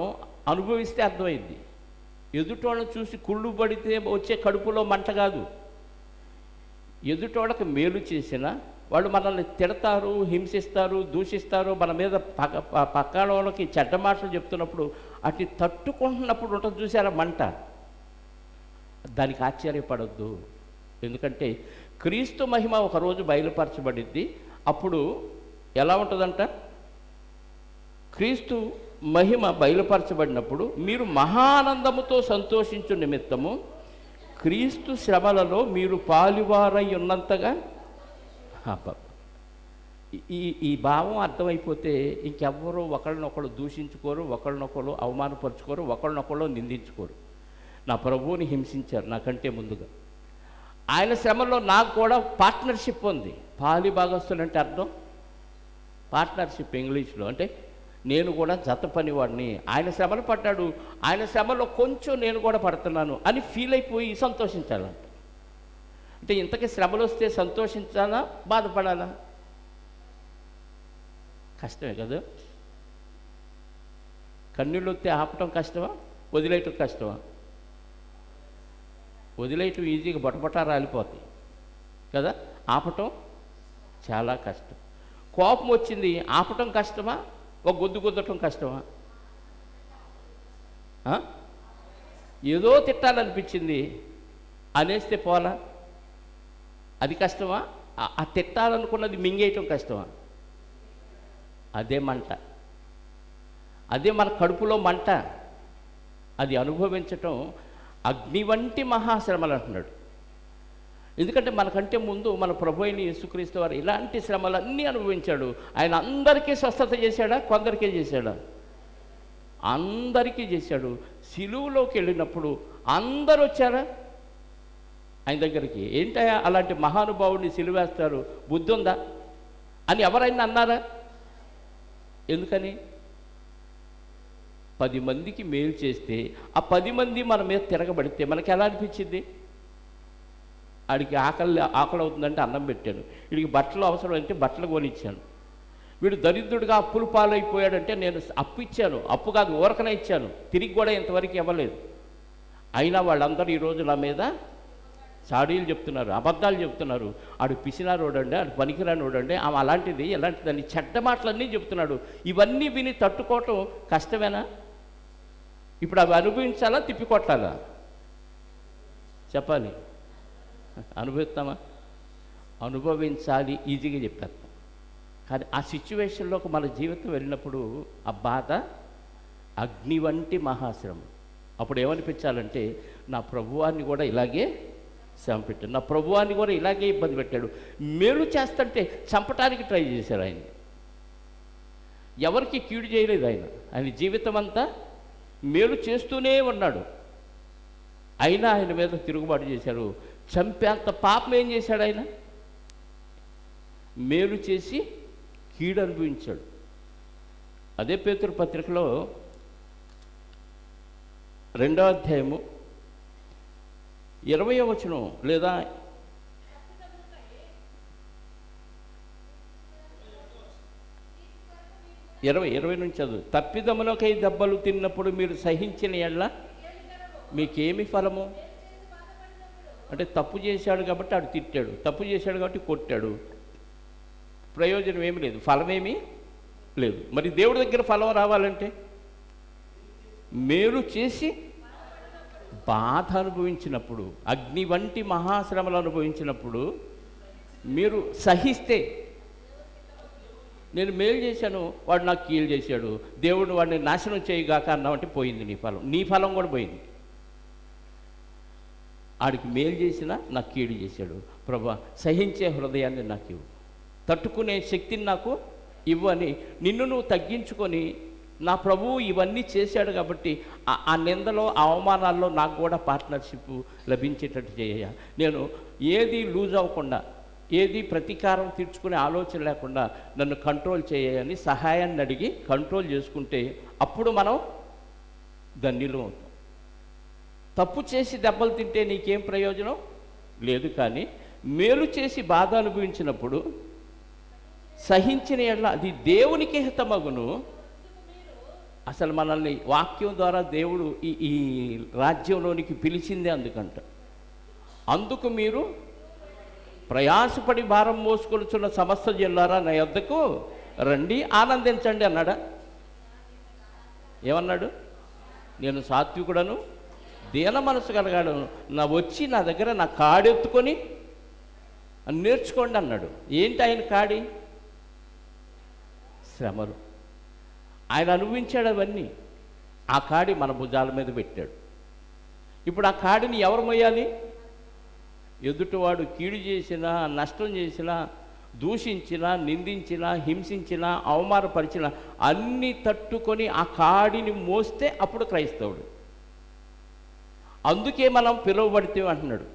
అనుభవిస్తే అర్థమైంది. ఎదుటోళ్ళని చూసి కుళ్ళు పడితే వచ్చే కడుపులో మంట కాదు. ఎదుటోళ్ళకి మేలు చేసినా వాళ్ళు మనల్ని తిడతారు, హింసిస్తారు, దూషిస్తారు, మన మీద పక్కన వాళ్ళకి చెడ్డ మాటలు చెప్తున్నప్పుడు అటు తట్టుకుంటున్నప్పుడు ఉంటుంది చూసారా మంట. దానికి ఆశ్చర్యపడద్దు. ఎందుకంటే క్రీస్తు మహిమ ఒకరోజు బయలుపరచబడింది. అప్పుడు ఎలా ఉంటుందంట? క్రీస్తు మహిమ బయలుపరచబడినప్పుడు మీరు మహానందముతో సంతోషించు నిమిత్తము క్రీస్తు శ్రమలలో మీరు పాలువారై ఉన్నంతగా. ఈ భావం అర్థమైపోతే ఇంకెవ్వరూ ఒకళ్ళనొకళ్ళు దూషించుకోరు, ఒకళ్ళనొకళ్ళు అవమానపరుచుకోరు, ఒకళ్ళనొకళ్ళు నిందించుకోరు. నా ప్రభువుని హింసించారు నాకంటే ముందుగా, ఆయన శ్రమలో నాకు కూడా పార్ట్నర్షిప్ ఉంది. పాలి భాగస్తులు అంటే అర్థం పార్ట్నర్షిప్ ఇంగ్లీష్లో. అంటే నేను కూడా జత పనివాడిని, ఆయన శ్రమలు పడ్డాడు, ఆయన శ్రమలో కొంచెం నేను కూడా పడుతున్నాను అని ఫీల్ అయిపోయి సంతోషించాలంట. అంటే ఇంతకీ శ్రమలు వస్తే సంతోషించాలా, బాధపడాలా? కష్టమే కదా. కన్నీళ్ళు వస్తే ఆపటం కష్టమా, వదిలేయటం కష్టమా? వదిలేయటం ఈజీగా బొటబొటా రాలిపోతాయి కదా, ఆపటం చాలా కష్టం. కోపం వచ్చింది, ఆపటం కష్టమా, ఒక గుద్దు గుద్దటం కష్టమా? ఏదో తిట్టాలనిపించింది అనేస్తే పోలా, అది కష్టమా? ఆ తిట్టాలనుకున్నది మింగేయటం కష్టమా? అదే మంట, అదే మన కడుపులో మంట. అది అనుభవించటం అగ్ని వంటి మహాశ్రమలు అంటున్నాడు. ఎందుకంటే మనకంటే ముందు మన ప్రభు అయిన యేసుక్రీస్తు వారు ఇలాంటి శ్రమలన్నీ అనుభవించాడు. ఆయన అందరికీ స్వస్థత చేశాడా? కొందరికే చేశాడా? అందరికీ చేశాడు. సిలువలోకి వెళ్ళినప్పుడు అందరూ వచ్చారా ఆయన దగ్గరికి? ఏంటయ్యా అలాంటి మహానుభావుడిని సిలువేస్తారు, బుద్ధి ఉందా అని ఎవరైనా అన్నారా? ఎందుకని? 10 మందికి మేలు చేస్తే ఆ 10 మంది మన మీద తిరగబడితే మనకి ఎలా అనిపించింది? ఆడికి ఆకలి అవుతుందంటే అన్నం పెట్టాను, వీడికి బట్టలు అవసరం అంటే బట్టలు కొనిచ్చాను, వీడు దరిద్రుడిగా అప్పులు పాలైపోయాడంటే నేను అప్పు ఇచ్చాను, అప్పు కాదు ఊరకనే ఇచ్చాను, తిరిగి కూడా ఇంతవరకు ఇవ్వలేదు. అయినా వాళ్ళందరూ ఈరోజు నా మీద చాడీలు చెప్తున్నారు, అబద్ధాలు చెప్తున్నారు. ఆడు పిసినారోడండి, ఆడు పనికిరానోడండి, ఆమె అలాంటిది ఎలాంటిదని చెడ్డ మాటలన్నీ చెప్తున్నాడు. ఇవన్నీ విని తట్టుకోవటం కష్టమేనా? ఇప్పుడు అవి అనుభవించాలా, తిప్పికొట్టాలా? చెప్పాలి. అనుభవిస్తామా? అనుభవించాలి ఈజీగా చెప్పేస్తాం. కానీ ఆ సిచ్యువేషన్లోకి మన జీవితం వెళ్ళినప్పుడు ఆ బాధ అగ్ని వంటి మహాశ్రమం. అప్పుడు ఏమనిపించాలంటే నా ప్రభువాన్ని కూడా ఇలాగే శ్రమ పెట్టాడు, నా ప్రభువాన్ని కూడా ఇలాగే ఇబ్బంది పెట్టాడు. మేలు చేస్తుంటే చంపటానికి ట్రై చేశారు ఆయన. ఎవరికి కీడు చేయలేదు ఆయన. ఆయన జీవితం అంతా మేలు చేస్తూనే ఉన్నాడు. అయినా ఆయన మీద తిరుగుబాటు చేశారు. చంపేంత పాపం ఏం చేశాడు ఆయన? మేలు చేసి కీడు అనుభవించాడు. అదే పేతురు పత్రికలో 2వ అధ్యాయము 20వ వచనం లేదా 20 నుంచి చదువు. తప్పిదములకై దెబ్బలు తిన్నప్పుడు మీరు సహించిన ఎడల మీకేమి ఫలము? అంటే తప్పు చేశాడు కాబట్టి ఆడు తిట్టాడు, తప్పు చేశాడు కాబట్టి కొట్టాడు, ప్రయోజనం ఏమి లేదు, ఫలమేమీ లేదు. మరి దేవుడి దగ్గర ఫలం రావాలంటే మేలు చేసి బాధ అనుభవించినప్పుడు, అగ్ని వంటి మహాశ్రమలు అనుభవించినప్పుడు మీరు సహిస్తే, నేను మేలు చేశాను వాడు నాకు కీలు చేశాడు, దేవుడు వాడిని నాశనం చేయగాక అన్నామంటే పోయింది నీ ఫలం. నీ ఫలం కూడా పోయింది. ఆడికి మేలు చేసినా నాకు కీడు చేశాడు, ప్రభా సహించే హృదయాన్ని నాకు ఇవ్వు, తట్టుకునే శక్తిని నాకు ఇవ్వు అని నిన్ను నువ్వు తగ్గించుకొని, నా ప్రభువు ఇవన్నీ చేశాడు కాబట్టి ఆ నిందలో అవమానాల్లో నాకు కూడా పార్ట్నర్షిప్ లభించేటట్టు చేయ. నేను ఏది లూజ్ అవ్వకుండా, ఏది ప్రతీకారం తీర్చుకునే ఆలోచన లేకుండా నన్ను కంట్రోల్ చేయని సహాయాన్ని అడిగి కంట్రోల్ చేసుకుంటే అప్పుడు మనం ధన్యులు అవుతాం. తప్పు చేసి దెబ్బలు తింటే నీకేం ప్రయోజనం లేదు. కానీ మేలు చేసి బాధ అనుభవించినప్పుడు సహించిన ఎడల అది దేవునికి హితమగును. అసలు మనల్ని వాక్యం ద్వారా దేవుడు ఈ రాజ్యంలోనికి పిలిచిందే అందుకంట. అందుకు మీరు ప్రయాసపడి భారం మోసుకొనుచున్న సమస్త జనులారా నా యొద్దకు రండి, ఆనందించండి అన్నాడా? ఏమన్నాడు? నేను సాత్వికుడను, దీన మనసు కలగాడు, వచ్చి నా దగ్గర నా కాడెత్తుకొని నేర్చుకోండి అన్నాడు. ఏంటి ఆయన కాడి? శ్రమలు. ఆయన అనుభవించాడు అవన్నీ. ఆ కాడి మన భుజాల మీద పెట్టాడు. ఇప్పుడు ఆ కాడిని ఎవరు మోయాలి? ఎదుటివాడు కీడు చేసినా, నష్టం చేసినా, దూషించినా, నిందించినా, హింసించినా, అవమానపరిచినా అన్నీ తట్టుకొని ఆ కాడిని మోస్తే అప్పుడు క్రైస్తవుడు. అందుకే మనం పిలువబడితే అంటున్నాడు.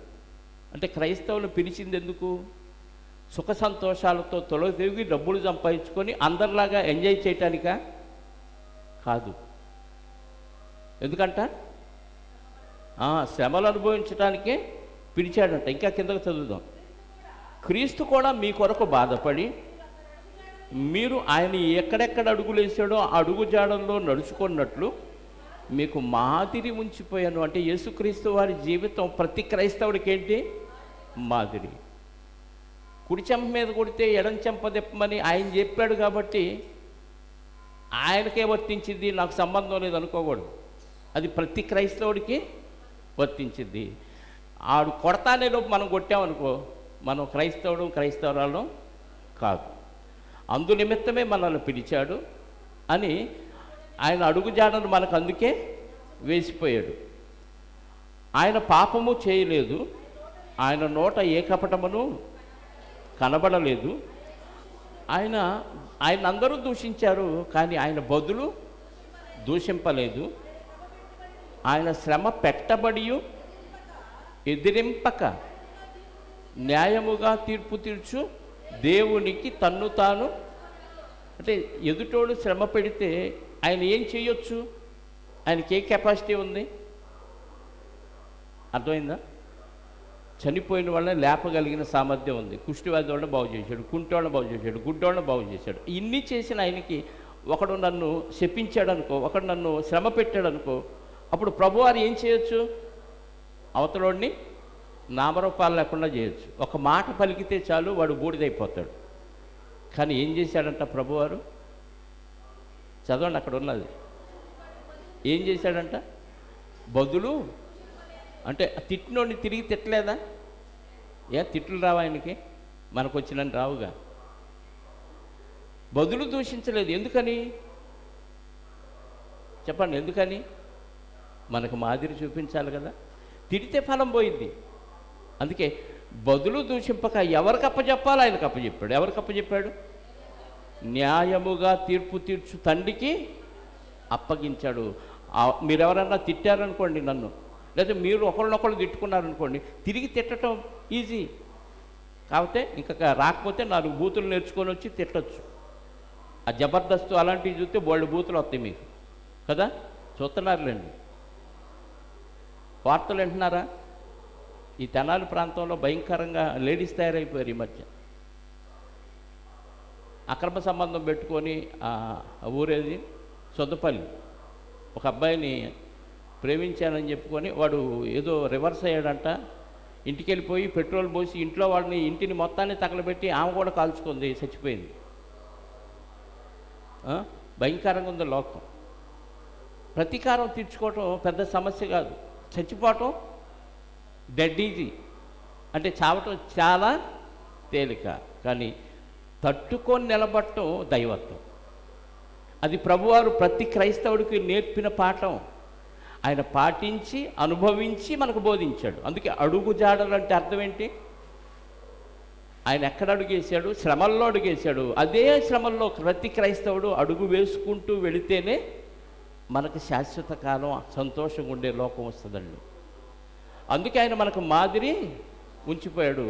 అంటే క్రైస్తవులు పిలిచింది ఎందుకు? సుఖ సంతోషాలతో తొలగి డబ్బులు సంపాదించుకొని అందరిలాగా ఎంజాయ్ చేయటానికా? కాదు. ఎందుకంట? శ్రమలు అనుభవించడానికే పిలిచాడంట. ఇంకా కిందకు చదువుదాం. క్రీస్తు కూడా మీ కొరకు బాధపడి మీరు ఆయన ఎక్కడెక్కడ అడుగులు వేసాడో అడుగు జాడల్లో నడుచుకున్నట్లు మీకు మాదిరి ఉంచిపోయాను. అంటే యేసుక్రీస్తు వారి జీవితం ప్రతి క్రైస్తవుడికి ఏంటి? మాదిరి. కుడి చెంప మీద కొడితే ఎడం చెంప తిప్పమని ఆయన చెప్పాడు కాబట్టి ఆయనకే వర్తించింది, నాకు సంబంధం లేదు అనుకోకూడదు. అది ప్రతి క్రైస్తవుడికి వర్తించింది. ఆడు కొడతానే లోపు మనం కొట్టామనుకో, మనం క్రైస్తవురాలం కాదు. అందు నిమిత్తమే మనల్ని పిలిచాడు అని ఆయన అడుగుజాడను మనకు అందుకే వేసిపోయాడు. ఆయన పాపము చేయలేదు, ఆయన నోట ఏ కపటమును కనబడలేదు. ఆయన అందరూ దూషించారు, కానీ ఆయన బదులు దూషింపలేదు. ఆయన శ్రమ పెట్టబడి ఎదిరింపక న్యాయముగా తీర్పు తీర్చు దేవునికి తన్ను తాను. అంటే ఎదుటోడు శ్రమ పెడితే ఆయన ఏం చేయొచ్చు? ఆయనకి ఏ కెపాసిటీ ఉంది? అర్థమైందా? చనిపోయిన వాళ్ళని లేపగలిగిన సామర్థ్యం ఉంది. కుష్టివాది వాళ్ళని బాగు చేశాడు, కుంటోళ్ళని బాగు చేశాడు, గుడ్డోళ్ళని బాగు చేశాడు. ఇన్ని చేసిన ఆయనకి ఒకడు నన్ను శపించాడు అనుకో, ఒకడు నన్ను శ్రమ పెట్టాడు అనుకో, అప్పుడు ప్రభువారు ఏం చేయొచ్చు? అవతలోడిని నామరూపాలు లేకుండా చేయొచ్చు. ఒక మాట పలికితే చాలు వాడు బూడిదైపోతాడు. కానీ ఏం చేశాడంట ప్రభువారు? చదవండి, అక్కడ ఉన్నది. ఏం చేశాడంట? బదులు అంటే తిట్టినోడిని తిరిగి తిట్టలేదా? తిట్లు రావా ఆయనకి? మనకు వచ్చినని రావుగా. బదులు దూషించలేదు. ఎందుకని చెప్పండి? ఎందుకని? మనకు మాదిరి చూపించాలి కదా. తిడితే ఫలం పోయింది. అందుకే బదులు దూషింపక ఎవరికి అప్పచెప్పాలో ఆయనకు అప్పచెప్పాడు. ఎవరికి అప్పచెప్పాడు? న్యాయముగా తీర్పు తీర్చు తండ్రికి అప్పగించాడు. మీరెవరన్నా తిట్టారనుకోండి నన్ను, లేదా మీరు ఒకళ్ళనొకళ్ళు తిట్టుకున్నారనుకోండి, తిరిగి తిట్టడం ఈజీ. కాకపోతే ఇంకా రాకపోతే 4 బూతులు నేర్చుకొని వచ్చి తిట్టచ్చు. ఆ జబర్దస్త్ అలాంటివి చూస్తే బోల్డ్ బూతులు వస్తాయి మీకు కదా. చూస్తున్నారులేండి, వార్తలు వింటున్నారా? ఈ తెనాలి ప్రాంతంలో భయంకరంగా లేడీస్ తయారైపోయారు ఈ మధ్య. అక్రమ సంబంధం పెట్టుకొని ఊరేది సొంతపల్లి ఒక అబ్బాయిని ప్రేమించానని చెప్పుకొని వాడు ఏదో రివర్స్ అయ్యాడంట. ఇంటికి వెళ్ళిపోయి పెట్రోల్ పోసి ఇంట్లో వాడిని ఇంటిని మొత్తాన్ని తగలబెట్టి ఆమె కూడా కాల్చుకుంది, చచ్చిపోయింది. భయంకరంగా ఉంది లోకం. ప్రతీకారం తీర్చుకోవటం పెద్ద సమస్య కాదు, చచ్చిపోవటం డెడ్ ఈజీ. అంటే చావటం చాలా తేలిక, కానీ తట్టుకొని నిలబడటం దైవత్వం. అది ప్రభువారు ప్రతి క్రైస్తవుడికి నేర్పిన పాఠం. ఆయన పాటించి అనుభవించి మనకు బోధించాడు. అందుకే అడుగుజాడలు అంటే అర్థం ఏంటి? ఆయన ఎక్కడ అడుగేశాడు? శ్రమల్లో అడుగేశాడు. అదే శ్రమల్లో ప్రతి క్రైస్తవుడు అడుగు వేసుకుంటూ వెళితేనే మనకు శాశ్వత కాలం సంతోషంగా ఉండే లోకం వస్తుందండి. అందుకే ఆయన మనకు మాదిరి ఉంచిపోయాడు.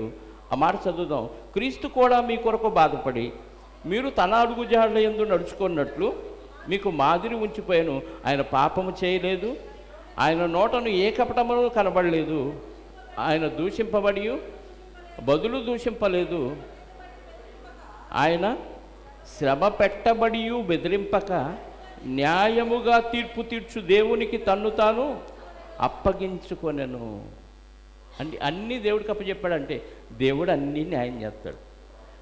ఆ మాట చదువుదాం. క్రీస్తు కూడా మీ కొరకు బాధపడి మీరు తన అడుగుజాడల యందు నడుచుకున్నట్లు మీకు మాదిరి ఉంచిపోయాను. ఆయన పాపము చేయలేదు, ఆయన నోటను ఏ కపటమును కనబడలేదు, ఆయన దూషింపబడి బదులు దూషింపలేదు, ఆయన శ్రమ పెట్టబడి బెదిరింపక న్యాయముగా తీర్పు తీర్చు దేవునికి తన్ను తాను అప్పగించుకొనెను. అన్నీ దేవుడికి అప్పచెప్పాడంటే దేవుడు అన్నీ న్యాయం చేస్తాడు.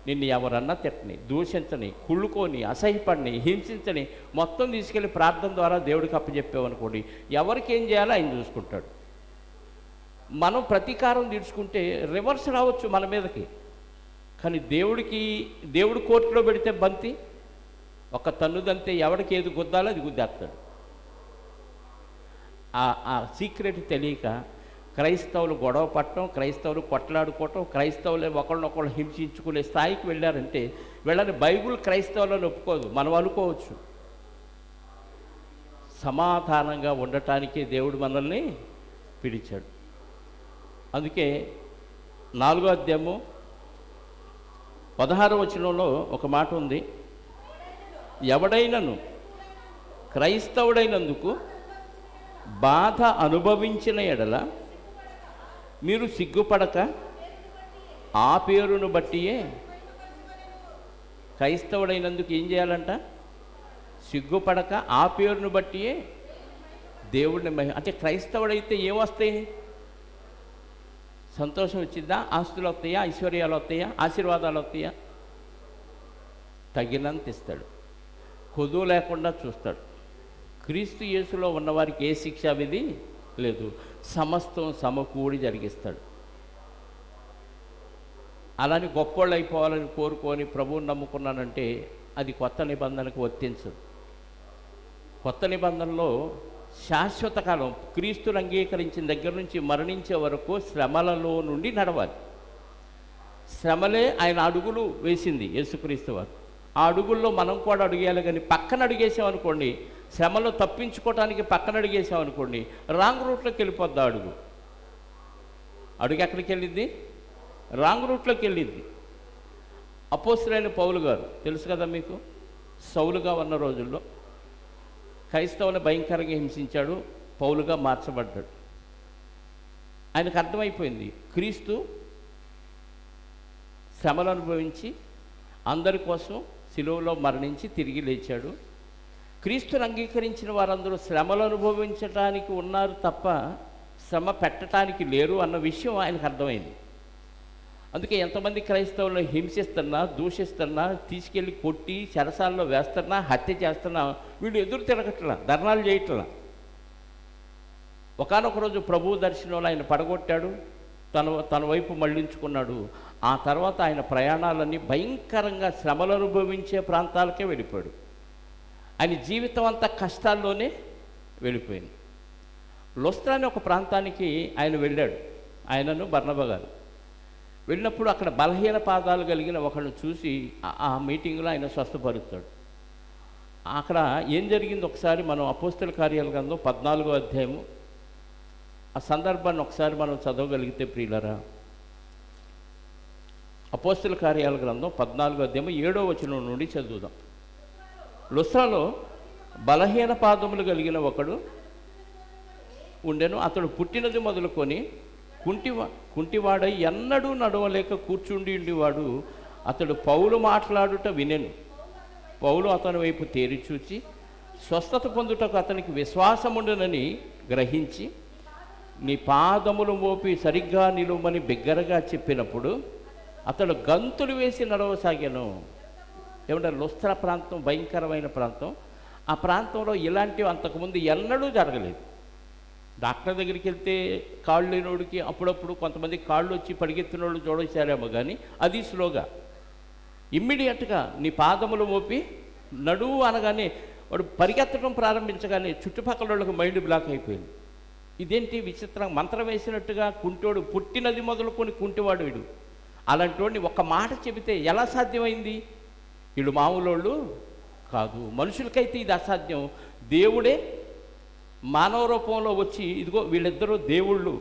నిన్ను ఎవరన్నా తిట్టని, దూషించని, కుళ్ళుకొని, అసహ్యపడిని, హింసించని మొత్తం తీసుకెళ్ళి ప్రార్థన ద్వారా దేవుడికి అప్పచెప్పామనుకోండి, ఎవరికి ఏం చేయాలో ఆయన చూసుకుంటాడు. మనం ప్రతీకారం తీర్చుకుంటే రివర్స్ రావచ్చు మన మీదకి, కానీ దేవుడు కోర్టులో పెడితే బంతి ఒక తన్నుదంతే ఎవడికి ఏది గుద్దాలో అది గుద్దేస్తాడు. ఆ సీక్రెట్ తెలియక క్రైస్తవులు గొడవ పట్టడం, క్రైస్తవులు కొట్లాడుకోవటం, క్రైస్తవులే ఒకళ్ళనొకళ్ళు హింసించుకునే స్థాయికి వెళ్ళారంటే వెళ్ళని బైబుల్ క్రైస్తవులను ఒప్పుకోదు, మనం అనుకోవచ్చు. సమాధానంగా ఉండటానికే దేవుడు మనల్ని పిలిచాడు. అందుకే 4వ అధ్యాయము 16వ వచనంలో ఒక మాట ఉంది. ఎవడైనను క్రైస్తవుడైనందుకు బాధ అనుభవించిన ఎడల మీరు సిగ్గుపడక ఆ పేరును బట్టియే. క్రైస్తవుడైనందుకు ఏం చేయాలంట? సిగ్గుపడక ఆ పేరును బట్టియే దేవుడిని అంటే క్రైస్తవుడైతే ఏమొస్తాయి? సంతోషం వచ్చిందా? ఆస్తులు వస్తాయా? ఐశ్వర్యాలు వస్తాయా? ఆశీర్వాదాలు వస్తాయా? తగినంత ఇస్తాడు, కొదువు లేకుండా చూస్తాడు. క్రీస్తు యేసులో ఉన్నవారికి ఏ శిక్షా విధి లేదు, సమస్తం సమకూడి జరిగిస్తాడు. అలాని గొప్పోళ్ళు అయిపోవాలని కోరుకొని ప్రభువుని నమ్ముకున్నానంటే అది కొత్త నిబంధనకు వర్తించదు. కొత్త నిబంధనలో శాశ్వత కాలం క్రీస్తుని అంగీకరించిన దగ్గర నుంచి మరణించే వరకు శ్రమలలో నుండి నడవాలి. శ్రమలే ఆయన అడుగులు వేసింది యేసుక్రీస్తు వారు. ఆ అడుగుల్లో మనం కూడా అడుగేయాలి. కానీ పక్కన అడుగేసామనుకోండి, శ్రమలో తప్పించుకోవటానికి పక్కన అడిగేసామనుకోండి, రాంగ్ రూట్లోకి వెళ్ళిపోద్ది. అడుగు ఎక్కడికి వెళ్ళిద్ది? రాంగ్ రూట్లోకి వెళ్ళిద్ది. అపోస్తలుడైన పౌలు గారు తెలుసు కదా మీకు, సౌలుగా ఉన్న రోజుల్లో క్రైస్తవుని భయంకరంగా హింసించాడు, పౌలుగా మార్చబడ్డాడు. ఆయనకు అర్థమైపోయింది క్రీస్తు శ్రమలు అనుభవించి అందరి కోసం సిలువలో మరణించి తిరిగి లేచాడు. క్రీస్తుని అంగీకరించిన వారందరూ శ్రమలు అనుభవించడానికి ఉన్నారు తప్ప శ్రమ పెట్టడానికి లేరు అన్న విషయం ఆయనకు అర్థమైంది. అందుకే ఎంతమంది క్రైస్తవులను హింసిస్తున్నా, దూషిస్తున్నా, తీసుకెళ్ళి కొట్టి చెరసాల్లో వేస్తున్నా, హత్య చేస్తున్నా వీళ్ళు ఎదురు తిరగట్లా, ధర్నాలు చేయట్లా. ఒకానొక రోజు ప్రభువు దర్శనంలో ఆయన పడగొట్టాడు, తన వైపు మళ్లించుకున్నాడు. ఆ తర్వాత ఆయన ప్రయాణాలన్నీ భయంకరంగా శ్రమలు అనుభవించే ప్రాంతాలకే వెళ్ళిపోయాడు. ఆయన జీవితం అంతా కష్టాల్లోనే వెళ్ళిపోయింది. లుస్త్రా అనే ఒక ప్రాంతానికి ఆయన వెళ్ళాడు, ఆయనను బర్నబా గారు. వెళ్ళినప్పుడు అక్కడ బలహీన పాదాలు కలిగిన ఒకరిని చూసి ఆ మీటింగ్లో ఆయన స్వస్థపరుస్తాడు. అక్కడ ఏం జరిగింది ఒకసారి మనం అపోస్తల కార్యాల గ్రంథం 14వ అధ్యాయము ఆ సందర్భాన్ని ఒకసారి మనం చదవగలిగితే ప్రియులరా, అపోస్తల కార్యాల గ్రంథం 14వ అధ్యాయము 7వ వచనం నుండి చదువుదాం. లుస్త్రాలో బలహీన పాదములు కలిగిన ఒకడు ఉండెను. అతడు పుట్టినది మొదలుకొని కుంటివాడై ఎన్నడూ నడవలేక కూర్చుండి ఉండేవాడు. అతడు పౌలు మాట్లాడుట వినెను. పౌలు అతని వైపు తేరి చూచి స్వస్థత పొందుటకు అతనికి విశ్వాసముండునని గ్రహించి నీ పాదములు మోపి సరిగ్గా నిలువమని బిగ్గరగా చెప్పినప్పుడు అతడు గంతులు వేసి నడవసాగాను. ఏమంటారు, లుస్త్రా ప్రాంతం భయంకరమైన ప్రాంతం. ఆ ప్రాంతంలో ఇలాంటివి అంతకుముందు ఎన్నడూ జరగలేదు. డాక్టర్ దగ్గరికి వెళ్తే కాళ్ళు లేనోడికి అప్పుడప్పుడు కొంతమంది కాళ్ళు వచ్చి పరిగెత్తిన వాళ్ళు చూడొచ్చారేమో, కానీ అది స్లోగా ఇమ్మీడియట్గా నీ పాదములు మోపి నడువు అనగానే వాడు పరిగెత్తడం ప్రారంభించగానే చుట్టుపక్కల వాళ్ళకి మైండ్ బ్లాక్ అయిపోయింది. ఇదేంటి విచిత్రం, మంత్రం వేసినట్టుగా కుంటోడు పుట్టినది మొదలుకొని కుంటివాడు వీడు. అలాంటి వాడిని ఒక్క మాట చెబితే ఎలా సాధ్యమైంది? వీళ్ళు మామూలు కాదు, మనుషులకైతే ఇది అసాధ్యం. దేవుడే మానవ రూపంలో వచ్చి ఇదిగో వీళ్ళిద్దరూ దేవుళ్ళు.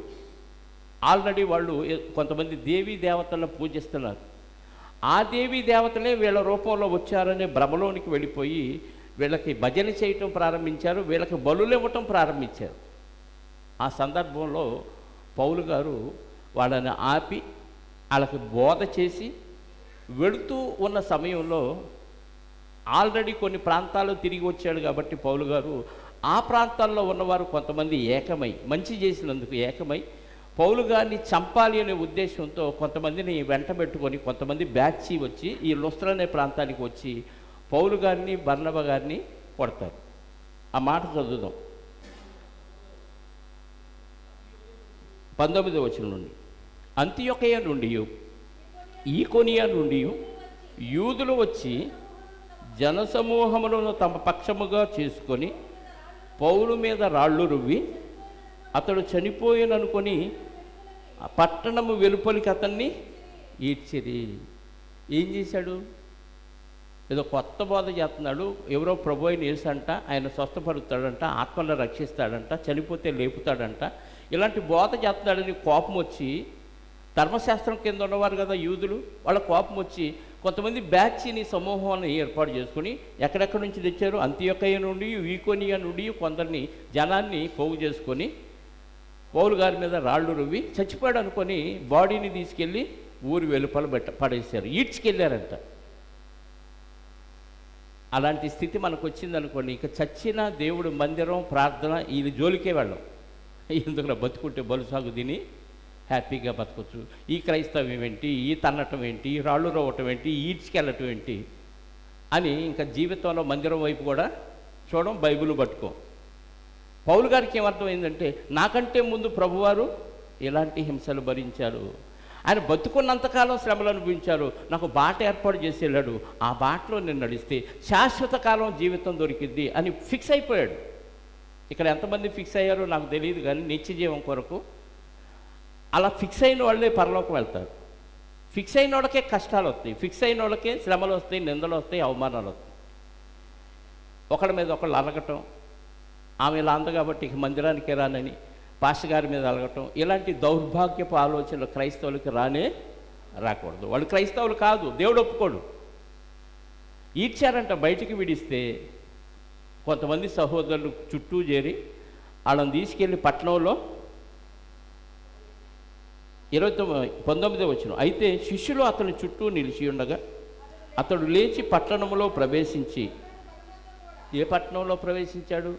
ఆల్రెడీ వాళ్ళు కొంతమంది దేవీ దేవతలను పూజిస్తున్నారు. ఆ దేవీ దేవతలే వీళ్ళ రూపంలో వచ్చారనే భ్రమలోనికి వెళ్ళిపోయి వీళ్ళకి భజన చేయటం ప్రారంభించారు, వీళ్ళకి బలులు ఇవ్వటం ప్రారంభించారు. ఆ సందర్భంలో పౌలు గారు వాళ్ళని ఆపి వాళ్ళకి బోధ చేసి వెళుతూ ఉన్న సమయంలో ఆల్రెడీ కొన్ని ప్రాంతాలు తిరిగి వచ్చాడు కాబట్టి పౌలు గారు ఆ ప్రాంతాల్లో ఉన్నవారు కొంతమంది ఏకమై, మంచి చేసినందుకు ఏకమై పౌలు గారిని చంపాలి అనే ఉద్దేశంతో కొంతమందిని వెంటబెట్టుకొని కొంతమంది బ్యాచి వచ్చి ఈ లుస్త్రా అనే ప్రాంతానికి వచ్చి పౌలు గారిని బర్నబా గారిని కొడతారు. ఆ మాట చదువుదాం 19వ వచనం నుండి. అంతియొకయ నుండి ఈకొనియా నుండి యూదులు వచ్చి జనసమూహములను తమ పక్షముగా చేసుకొని పౌలు మీద రాళ్ళు రువ్వి అతడు చనిపోయిననుకొని పట్టణము వెలుపలికి అతన్ని ఈడ్చిరి. ఏం చేశాడు? ఏదో కొత్త బోధ చేస్తున్నాడు. ఎవరో ప్రభు అయిన యేసు అంట, ఆయన స్వస్థపరుస్తాడంట, ఆత్మలను రక్షిస్తాడంట, చనిపోతే లేపుతాడంట, ఇలాంటి బోధ చేస్తున్నాడని కోపం వచ్చి, ధర్మశాస్త్రం కింద ఉన్నవారు కదా యూదులు, వాళ్ళ కోపం వచ్చి కొంతమంది బ్యాచ్ని సమూహాన్ని ఏర్పాటు చేసుకుని ఎక్కడెక్కడి నుంచి తెచ్చారు, అంతియొకయ నుండి ఈకొనియా నుండి కొందరిని జనాన్ని పోగు చేసుకొని పౌలు గారి మీద రాళ్ళు రువ్వి చచ్చిపోయాడు అనుకొని బాడీని తీసుకెళ్ళి ఊరి వెలుపల పడేశారు, ఈడ్చుకెళ్ళారంట. అలాంటి స్థితి మనకు వచ్చిందనుకోండి, ఇక చచ్చిన దేవుడు మందిరం ప్రార్థన ఈ జోలికే వెళ్ళం. ఎందుకు బతుకుంటే బలుసాగు తిని హ్యాపీగా బతకొచ్చు. ఈ క్రైస్తవం ఏంటి, ఈ తన్నటం ఏంటి, ఈ రాళ్ళు రోవటం ఏంటి, ఈడ్చుకెళ్ళటం ఏంటి అని ఇంకా జీవితంలో మందిరం వైపు కూడా చూడడం, బైబిల్ పట్టుకో. పౌలు గారికి ఏమర్థమైందంటే నాకంటే ముందు ప్రభువారు ఎలాంటి హింసలు భరించారు, ఆయన బతుకున్నంతకాలం శ్రమలు అనుభవించారు, నాకు బాట ఏర్పాటు చేసి వెళ్ళాడు, ఆ బాటలో నేను నడిస్తే శాశ్వత కాలం జీవితం దొరికింది అని ఫిక్స్ అయిపోయాడు. ఇక్కడ ఎంతమంది ఫిక్స్ అయ్యారో నాకు తెలియదు, కానీ నిత్య జీవం కొరకు అలా ఫిక్స్ అయిన వాళ్ళే పరలోకం వెళ్తారు. ఫిక్స్ అయిన వాళ్ళకే కష్టాలు వస్తాయి, ఫిక్స్ అయిన వాళ్ళకే శ్రమలు వస్తాయి, నిందలు వస్తాయి, అవమానాలు వస్తాయి. ఒకళ్ళ మీద ఒకళ్ళు అలగటం, ఆమె ఇలా అంద కాబట్టి ఇక మందిరానికి రానని పాస్టర్ గారి మీద అలగటం, ఇలాంటి దౌర్భాగ్యపు ఆలోచనలు క్రైస్తవులకి రాకూడదు. వాళ్ళు క్రైస్తవులు కాదు, దేవుడు ఒప్పుకోడు. ఈడ్చారంట, బయటికి విడిస్తే కొంతమంది సహోదరులు చుట్టూ చేరి వాళ్ళని తీసుకెళ్ళి పట్టణంలో 19వ వచనం. అయితే శిష్యులు అతని చుట్టూ నిలిచి ఉండగా అతడు లేచి పట్టణంలో ప్రవేశించి, ఏ పట్టణంలో ప్రవేశించాడు?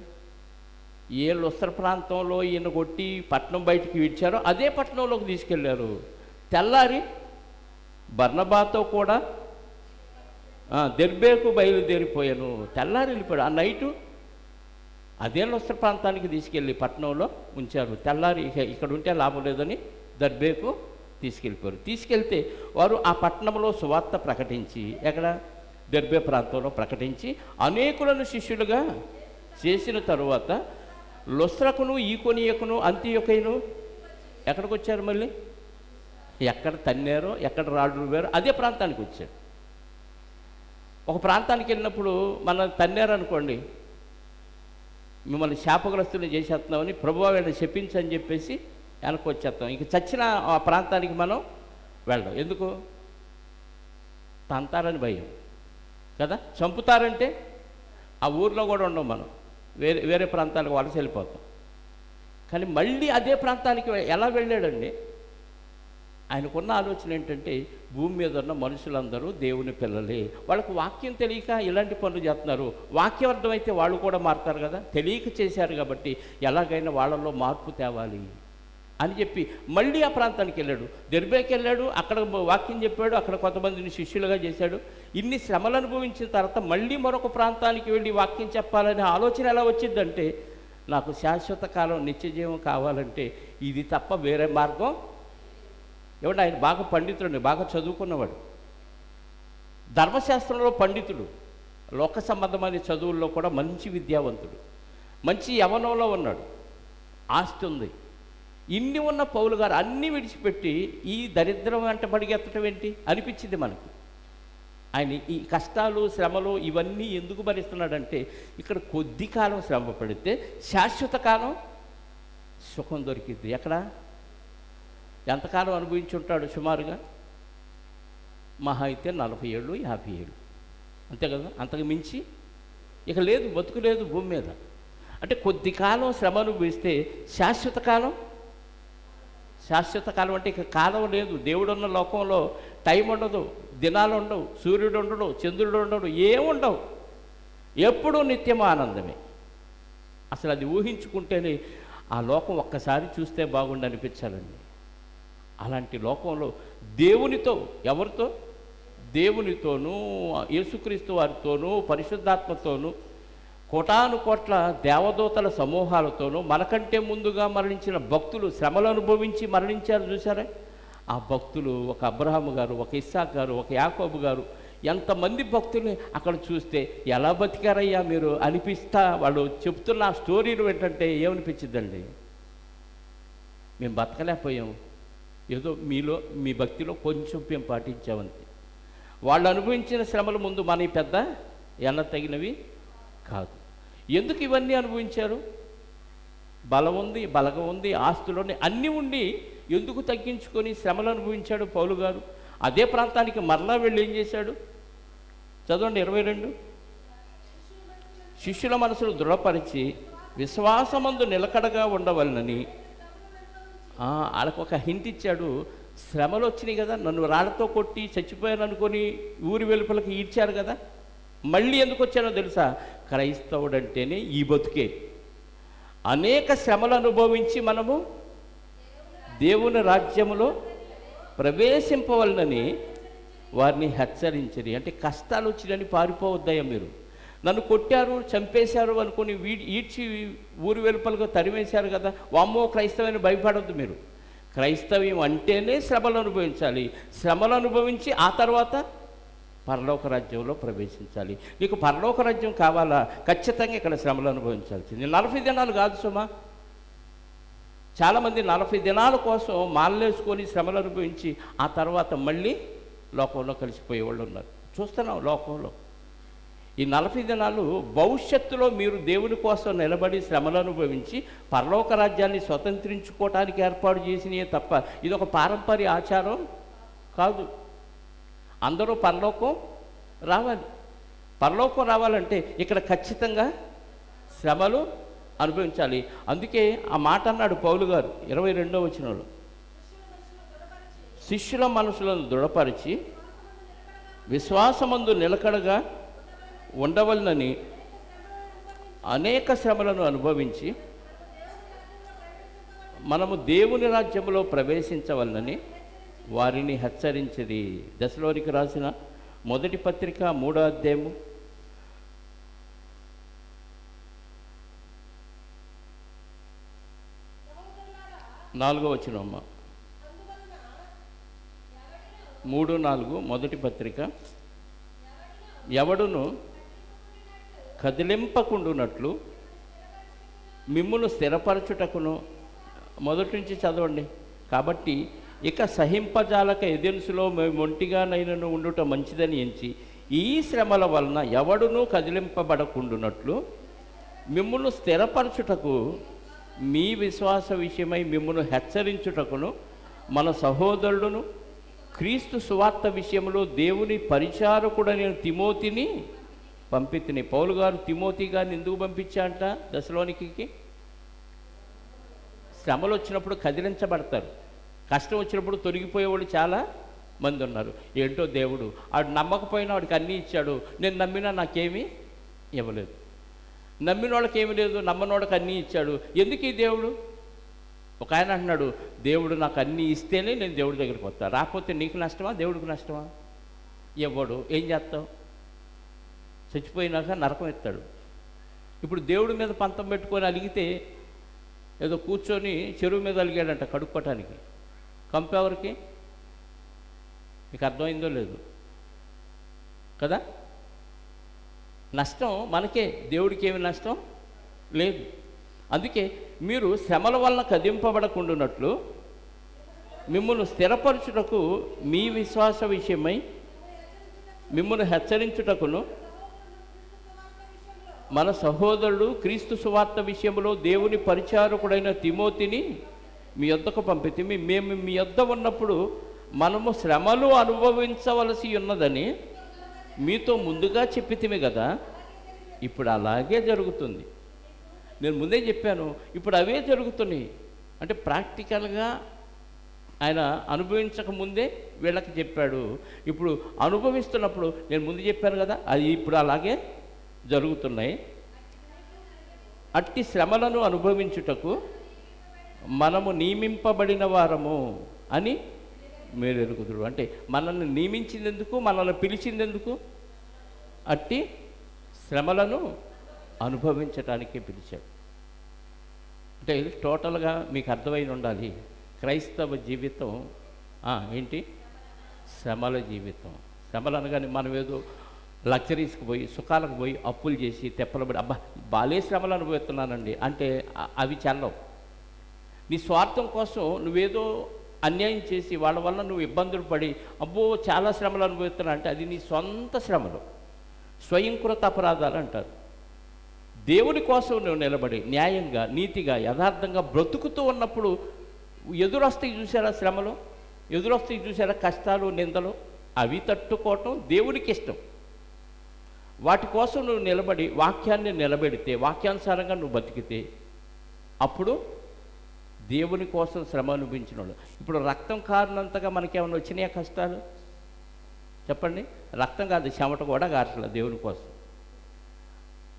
ఏ లుస్త్రా ప్రాంతంలో ఈయన కొట్టి పట్టణం బయటికి విడిచారో అదే పట్టణంలోకి తీసుకెళ్లారు. తెల్లారి బర్నబాతో కూడా దెర్బేకు బయలుదేరిపోయాను. తెల్లారి వెళ్ళిపోయాడు. ఆ నైటు అదే లుస్త్రా ప్రాంతానికి తీసుకెళ్ళి పట్టణంలో ఉంచారు. తెల్లారి ఇక్కడ ఉంటే లాభం లేదని దెర్బేకు తీసుకెళ్ళిపోయారు. తీసుకెళ్తే వారు ఆ పట్టణంలో సువార్త ప్రకటించి, ఎక్కడ దెర్బే ప్రాంతంలో ప్రకటించి అనేకులను శిష్యులుగా చేసిన తరువాత లుస్త్రాకును ఈకొనియకును అంతియొకయను ఎక్కడికి వచ్చారు? మళ్ళీ ఎక్కడ తన్నారో, ఎక్కడ రాళ్ళు రువ్వారో అదే ప్రాంతానికి వచ్చారు. ఒక ప్రాంతానికి వెళ్ళినప్పుడు మన తన్నారనుకోండి, మిమ్మల్ని శాపగ్రస్తులు చేసేస్తున్నామని ప్రభువా వీళ్ళని చెప్పించని చెప్పేసి వెనక్కి వచ్చేస్తాం. ఇంక చచ్చిన ఆ ప్రాంతానికి మనం వెళ్ళడం ఎందుకు? తంతారని భయం కదా, చంపుతారంటే ఆ ఊర్లో కూడా ఉండం, మనం వేరే ప్రాంతాలకు వలస వెళ్ళిపోతాం. కానీ మళ్ళీ అదే ప్రాంతానికి ఎలా వెళ్ళాడండి? ఆయనకున్న ఆలోచన ఏంటంటే భూమి మీద ఉన్న మనుషులందరూ దేవుని పిల్లలే, వాళ్ళకు వాక్యం తెలియక ఇలాంటి పనులు చేస్తున్నారు, వాక్యం అర్థమైతే వాళ్ళు కూడా మారుతారు కదా, తెలియక చేశారు కాబట్టి ఎలాగైనా వాళ్ళల్లో మార్పు తేవాలి అని చెప్పి మళ్ళీ ఆ ప్రాంతానికి వెళ్ళాడు. దెర్బేకి వెళ్ళాడు, అక్కడ వాక్యం చెప్పాడు, అక్కడ కొంతమందిని శిష్యులుగా చేశాడు. ఇన్ని శ్రమలు అనుభవించిన తర్వాత మళ్ళీ మరొక ప్రాంతానికి వెళ్ళి వాక్యం చెప్పాలనే ఆలోచన ఎలా వచ్చిందంటే, నాకు శాశ్వత కాలం నిత్యజీవం కావాలంటే ఇది తప్ప వేరే మార్గం ఏమంటే. ఆయన బాగా పండితుడు, బాగా చదువుకున్నవాడు, ధర్మశాస్త్రంలో పండితుడు, లోక సంబంధమైన చదువుల్లో కూడా మంచి విద్యావంతుడు, మంచి యవనంలో ఉన్నాడు, ఆస్తి ఉంది. ఇన్ని ఉన్న పౌలు గారు అన్నీ విడిచిపెట్టి ఈ దరిద్రం వెంట పరిగెత్తడం ఏంటి అనిపించింది మనకి. ఆయన ఈ కష్టాలు శ్రమలు ఇవన్నీ ఎందుకు భరిస్తున్నాడంటే, ఇక్కడ కొద్ది కాలం శ్రమ పడితే శాశ్వత కాలం సుఖం దొరికింది. ఎక్కడ ఎంతకాలం అనుభవించి ఉంటాడు? సుమారుగా మహా అయితే 40 ఏళ్ళు 50 ఏళ్ళు, అంతే కదా, అంతకు మించి ఇక లేదు, బతుకు లేదు భూమి మీద. అంటే కొద్ది కాలం శ్రమ అనుభవిస్తే శాశ్వత కాలం అంటే ఇక కాలం లేదు. దేవుడు ఉన్న లోకంలో టైం ఉండదు, దినాలు ఉండవు, సూర్యుడు ఉండడు, చంద్రుడు ఉండడు, ఏముండవు, ఎప్పుడూ నిత్యం ఆనందమే. అసలు అది ఊహించుకుంటేనే ఆ లోకం ఒక్కసారి చూస్తే బాగుండి అనిపించాలండి. అలాంటి లోకంలో దేవునితో, ఎవరితో? దేవునితోనూ, యేసుక్రీస్తు వారితోనూ, పరిశుద్ధాత్మతోనూ, కోటాను కోట్ల దేవదూతల సమూహాలతోనూ, మనకంటే ముందుగా మరణించిన భక్తులు, శ్రమలు అనుభవించి మరణించారు చూసారా, ఆ భక్తులు, ఒక అబ్రహాము గారు, ఒక ఇస్సాకు గారు, ఒక యాకోబు గారు, ఎంతమంది భక్తుల్ని అక్కడ చూస్తే ఎలా బతికారయ్యా మీరు అనిపిస్తా. వాళ్ళు చెప్తున్న ఆ స్టోరీలు ఏంటంటే ఏమనిపించిందండి, మేము బతకలేకపోయాం, ఏదో మీలో మీ భక్తిలో కొంచెం మేము పాటించామంతే. వాళ్ళు అనుభవించిన శ్రమల ముందు మన పెద్ద ఎన్న తగినవి కాదు. ఎందుకు ఇవన్నీ అనుభవించారు? బలం ఉంది, బలగం ఉంది, ఆస్తులు అన్నీ ఉండి ఎందుకు తగ్గించుకొని శ్రమలు అనుభవించాడు పౌలు గారు? అదే ప్రాంతానికి మరలా వెళ్ళి ఏం చేశాడు? చదవండి 22. శిష్యుల మనసులు దృఢపరిచి విశ్వాసమందు నిలకడగా ఉండవలనని వాళ్ళకు ఒక హింట్ ఇచ్చాడు. శ్రమలు వచ్చినాయి కదా, నన్ను రాళ్లతో కొట్టి చచ్చిపోయాను అనుకొని ఊరి వెలుపలకి ఈడ్చారు కదా, మళ్ళీ ఎందుకు వచ్చానో తెలుసా? క్రైస్తవుడంటేనే ఈ బతుకే. అనేక శ్రమలు అనుభవించి మనము దేవుని రాజ్యములో ప్రవేశింపవలనని వారిని హెచ్చరించరి. అంటే కష్టాలు వచ్చినని పారిపోవద్దయ్యా మీరు. నన్ను కొట్టారు, చంపేశారు అనుకుని ఈడ్చి ఊరి వెలుపలుగా తరిమేశారు కదా, వామ్మో క్రైస్తవాన్ని భయపడద్దు మీరు. క్రైస్తవ్యం అంటేనే శ్రమలు అనుభవించాలి. శ్రమలు అనుభవించి ఆ తర్వాత పరలోక రాజ్యంలో ప్రవేశించాలి. నీకు పరలోక రాజ్యం కావాలా? ఖచ్చితంగా ఇక్కడ శ్రమలు అనుభవించాల్సింది. 40 దినాలు కాదు సుమా. చాలామంది 40 దినాల కోసం మాల్లేసుకొని శ్రమలు అనుభవించి ఆ తర్వాత మళ్ళీ లోకంలో కలిసిపోయే వాళ్ళు ఉన్నారు, చూస్తున్నాం లోకంలో. ఈ 40 దినాలు భవిష్యత్తులో మీరు దేవుని కోసం నిలబడి శ్రమలు అనుభవించి పరలోక రాజ్యాన్ని స్వతంత్రించుకోవటానికి ఏర్పాటు చేసినయే తప్ప ఇది ఒక పారంపర్య ఆచారం కాదు. అందరూ పరలోకం రావాలి. పరలోకం రావాలంటే ఇక్కడ ఖచ్చితంగా శ్రమలు అనుభవించాలి. అందుకే ఆ మాట అన్నాడు పౌలు గారు 22వ వచనంలో, శిష్యుల మనసులను దృఢపరిచి విశ్వాసమందు నిలకడగా ఉండవలనని అనేక శ్రమలను అనుభవించి మనము దేవుని రాజ్యంలో ప్రవేశించవలనని వారిని హెచ్చరించింది. దశలోనికి రాసిన మొదటి పత్రిక 3వ అధ్యాయము 4వ వచనం. 3:4 మొదటి పత్రిక. ఎవడును కదిలింపకుండునట్లు మిమ్మును స్థిరపరచుటకును, మొదటి నుంచి చదవండి. కాబట్టి ఇక సహింపజాలక ఎదెన్సులో మేము ఒంటిగానైనను ఉండుట మంచిదని ఎంచి ఈ శ్రమల వలన ఎవడునూ కదిలింపబడకుండునట్లు మిమ్మును స్థిరపరచుటకు మీ విశ్వాస విషయమై మిమ్మును హెచ్చరించుటకును మన సహోదరుడును క్రీస్తు సువార్త విషయంలో దేవుని పరిచారకుడైన తిమోతిని పంపితిని. పౌలు గారు తిమోతి గారిని ఎందుకు పంపించారంట? దశలోనికి శ్రమలు వచ్చినప్పుడు కదిలించబడతారు, కష్టం వచ్చినప్పుడు తొలగిపోయేవాళ్ళు చాలా మంది ఉన్నారు. ఏంటో దేవుడు ఆడు నమ్మకపోయినా వాడికి అన్నీ ఇచ్చాడు, నేను నమ్మినా నాకేమీ ఇవ్వలేదు. నమ్మిన వాళ్ళకి ఏమీ లేదు, నమ్మని వాళ్ళకి అన్నీ ఇచ్చాడు. ఎందుకు ఈ దేవుడు? ఒక ఆయన అంటున్నాడు, దేవుడు నాకు అన్నీ ఇస్తేనే నేను దేవుడి దగ్గరికి వస్తాను, రాకపోతే నీకు నష్టమా దేవుడికి నష్టమా? ఇవ్వడు, ఏం చేస్తావు? చచ్చిపోయినాక నరకం ఎత్తాడు. ఇప్పుడు దేవుడి మీద పంతం పెట్టుకొని అలిగితే, ఏదో కూర్చొని చెరువు మీద అలిగాడంట కడుక్కోటానికి, కంపెవరికి? మీకు అర్థమైందో లేదు కదా? నష్టం మనకే, దేవుడికి ఏమి నష్టం లేదు. అందుకే మీరు శ్రమల వలన కదింపబడకుండానట్లు మిమ్మల్ని స్థిరపరచుటకు మీ విశ్వాస విషయమై మిమ్మల్ని హెచ్చరించుటకును మన సహోదరుడు క్రీస్తు సువార్త విషయంలో దేవుని పరిచారకుడైన తిమోతిని మీ యొద్దకు పంపితే, మేము మీ యొద్ద ఉన్నప్పుడు మనము శ్రమలు అనుభవించవలసి ఉన్నదని మీతో ముందుగా చెప్పితిమి కదా. ఇప్పుడు అలాగే జరుగుతుంది. నేను ముందే చెప్పాను, ఇప్పుడు అవే జరుగుతున్నాయి. అంటే ప్రాక్టికల్గా ఆయన అనుభవించక ముందే వీళ్ళకి చెప్పాడు. ఇప్పుడు అనుభవిస్తున్నప్పుడు నేను ముందు చెప్పాను కదా, అది ఇప్పుడు అలాగే జరుగుతున్నాయి. అట్టి శ్రమలను అనుభవించుటకు మనము నియమింపబడిన వారము అని మీరు ఎరుగుదురు. అంటే మనల్ని నియమించిందెందుకు, మనల్ని పిలిచిందెందుకు? అట్టి శ్రమలను అనుభవించటానికే పిలిచాడు. అంటే టోటల్గా మీకు అర్థమై ఉండాలి, క్రైస్తవ జీవితం ఏంటి? శ్రమల జీవితం. శ్రమలు అనగానే మనం ఏదో లగ్జరీస్కి పోయి సుఖాలకు పోయి అప్పులు చేసి తెప్పలబడి అబ్బా బాలే శ్రమలు అనుభవిస్తున్నానండి అంటే అవి చల్లవు. నీ స్వార్థం కోసం నువ్వేదో అన్యాయం చేసి వాళ్ళ వల్ల నువ్వు ఇబ్బందులు పడి అబ్బో చాలా శ్రమలు అనుభవిస్తున్నా అంటే అది నీ సొంత శ్రమలు, స్వయంకృత అపరాధాలు అంటారు. దేవుని కోసం నువ్వు నిలబడి న్యాయంగా నీతిగా యథార్థంగా బ్రతుకుతూ ఉన్నప్పుడు ఎదురొస్తాయి చూసారా శ్రమలు, ఎదురొస్తాయి చూసారా కష్టాలు నిందలు, అవి తట్టుకోవటం దేవునికి ఇష్టం. వాటి కోసం నువ్వు నిలబడి వాక్యాన్ని నిలబెడితే, వాక్యానుసారంగా నువ్వు బతికితే అప్పుడు దేవుని కోసం శ్రమ అనుభవించిన వాళ్ళు. ఇప్పుడు రక్తం కారినంతగా మనకేమైనా వచ్చినాయా కష్టాలు? చెప్పండి. రక్తం కాదు, చెమట కూడా కారట్లేదు దేవుని కోసం.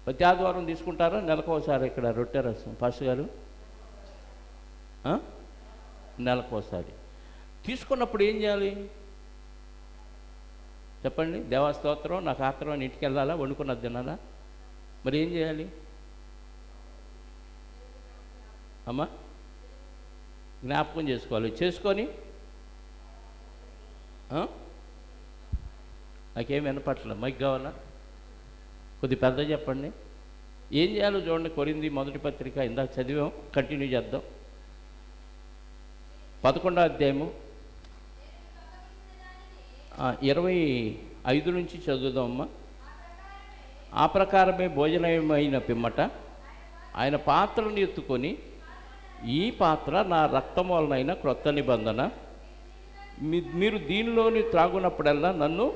ప్రతి ఆదివారం తీసుకుంటారా? నెలకోసారి ఇక్కడ రొట్టె రసం పాస్టర్ గారు నెలకోసారి తీసుకున్నప్పుడు ఏం చేయాలి చెప్పండి? దేవస్తోత్రం నాకు ఆత్రం అని ఇంటికి వెళ్ళాలా, వండుకున్నది తినాలా? మరి ఏం చేయాలి అమ్మా? జ్ఞాపకం చేసుకోవాలి. చేసుకొని నాకేం వినపట్ల, మైక్ కావాలా? కొద్ది పెద్ద చెప్పండి. ఏం చేయాలో చూడండి. కొరింథీ మొదటి పత్రిక ఇందాక చదివాం, కంటిన్యూ చేద్దాం. 11వ అధ్యాయము 25 నుంచి చదువుదామమ్మా. ఆ ప్రకారమే భోజనమైన పిమ్మట ఆయన పాత్రను ఎత్తుకొని, ఈ పాత్ర నా రక్తం వలనైన క్రొత్త నిబంధన, మీరు దీనిలోని త్రాగునప్పుడల్లా నన్ను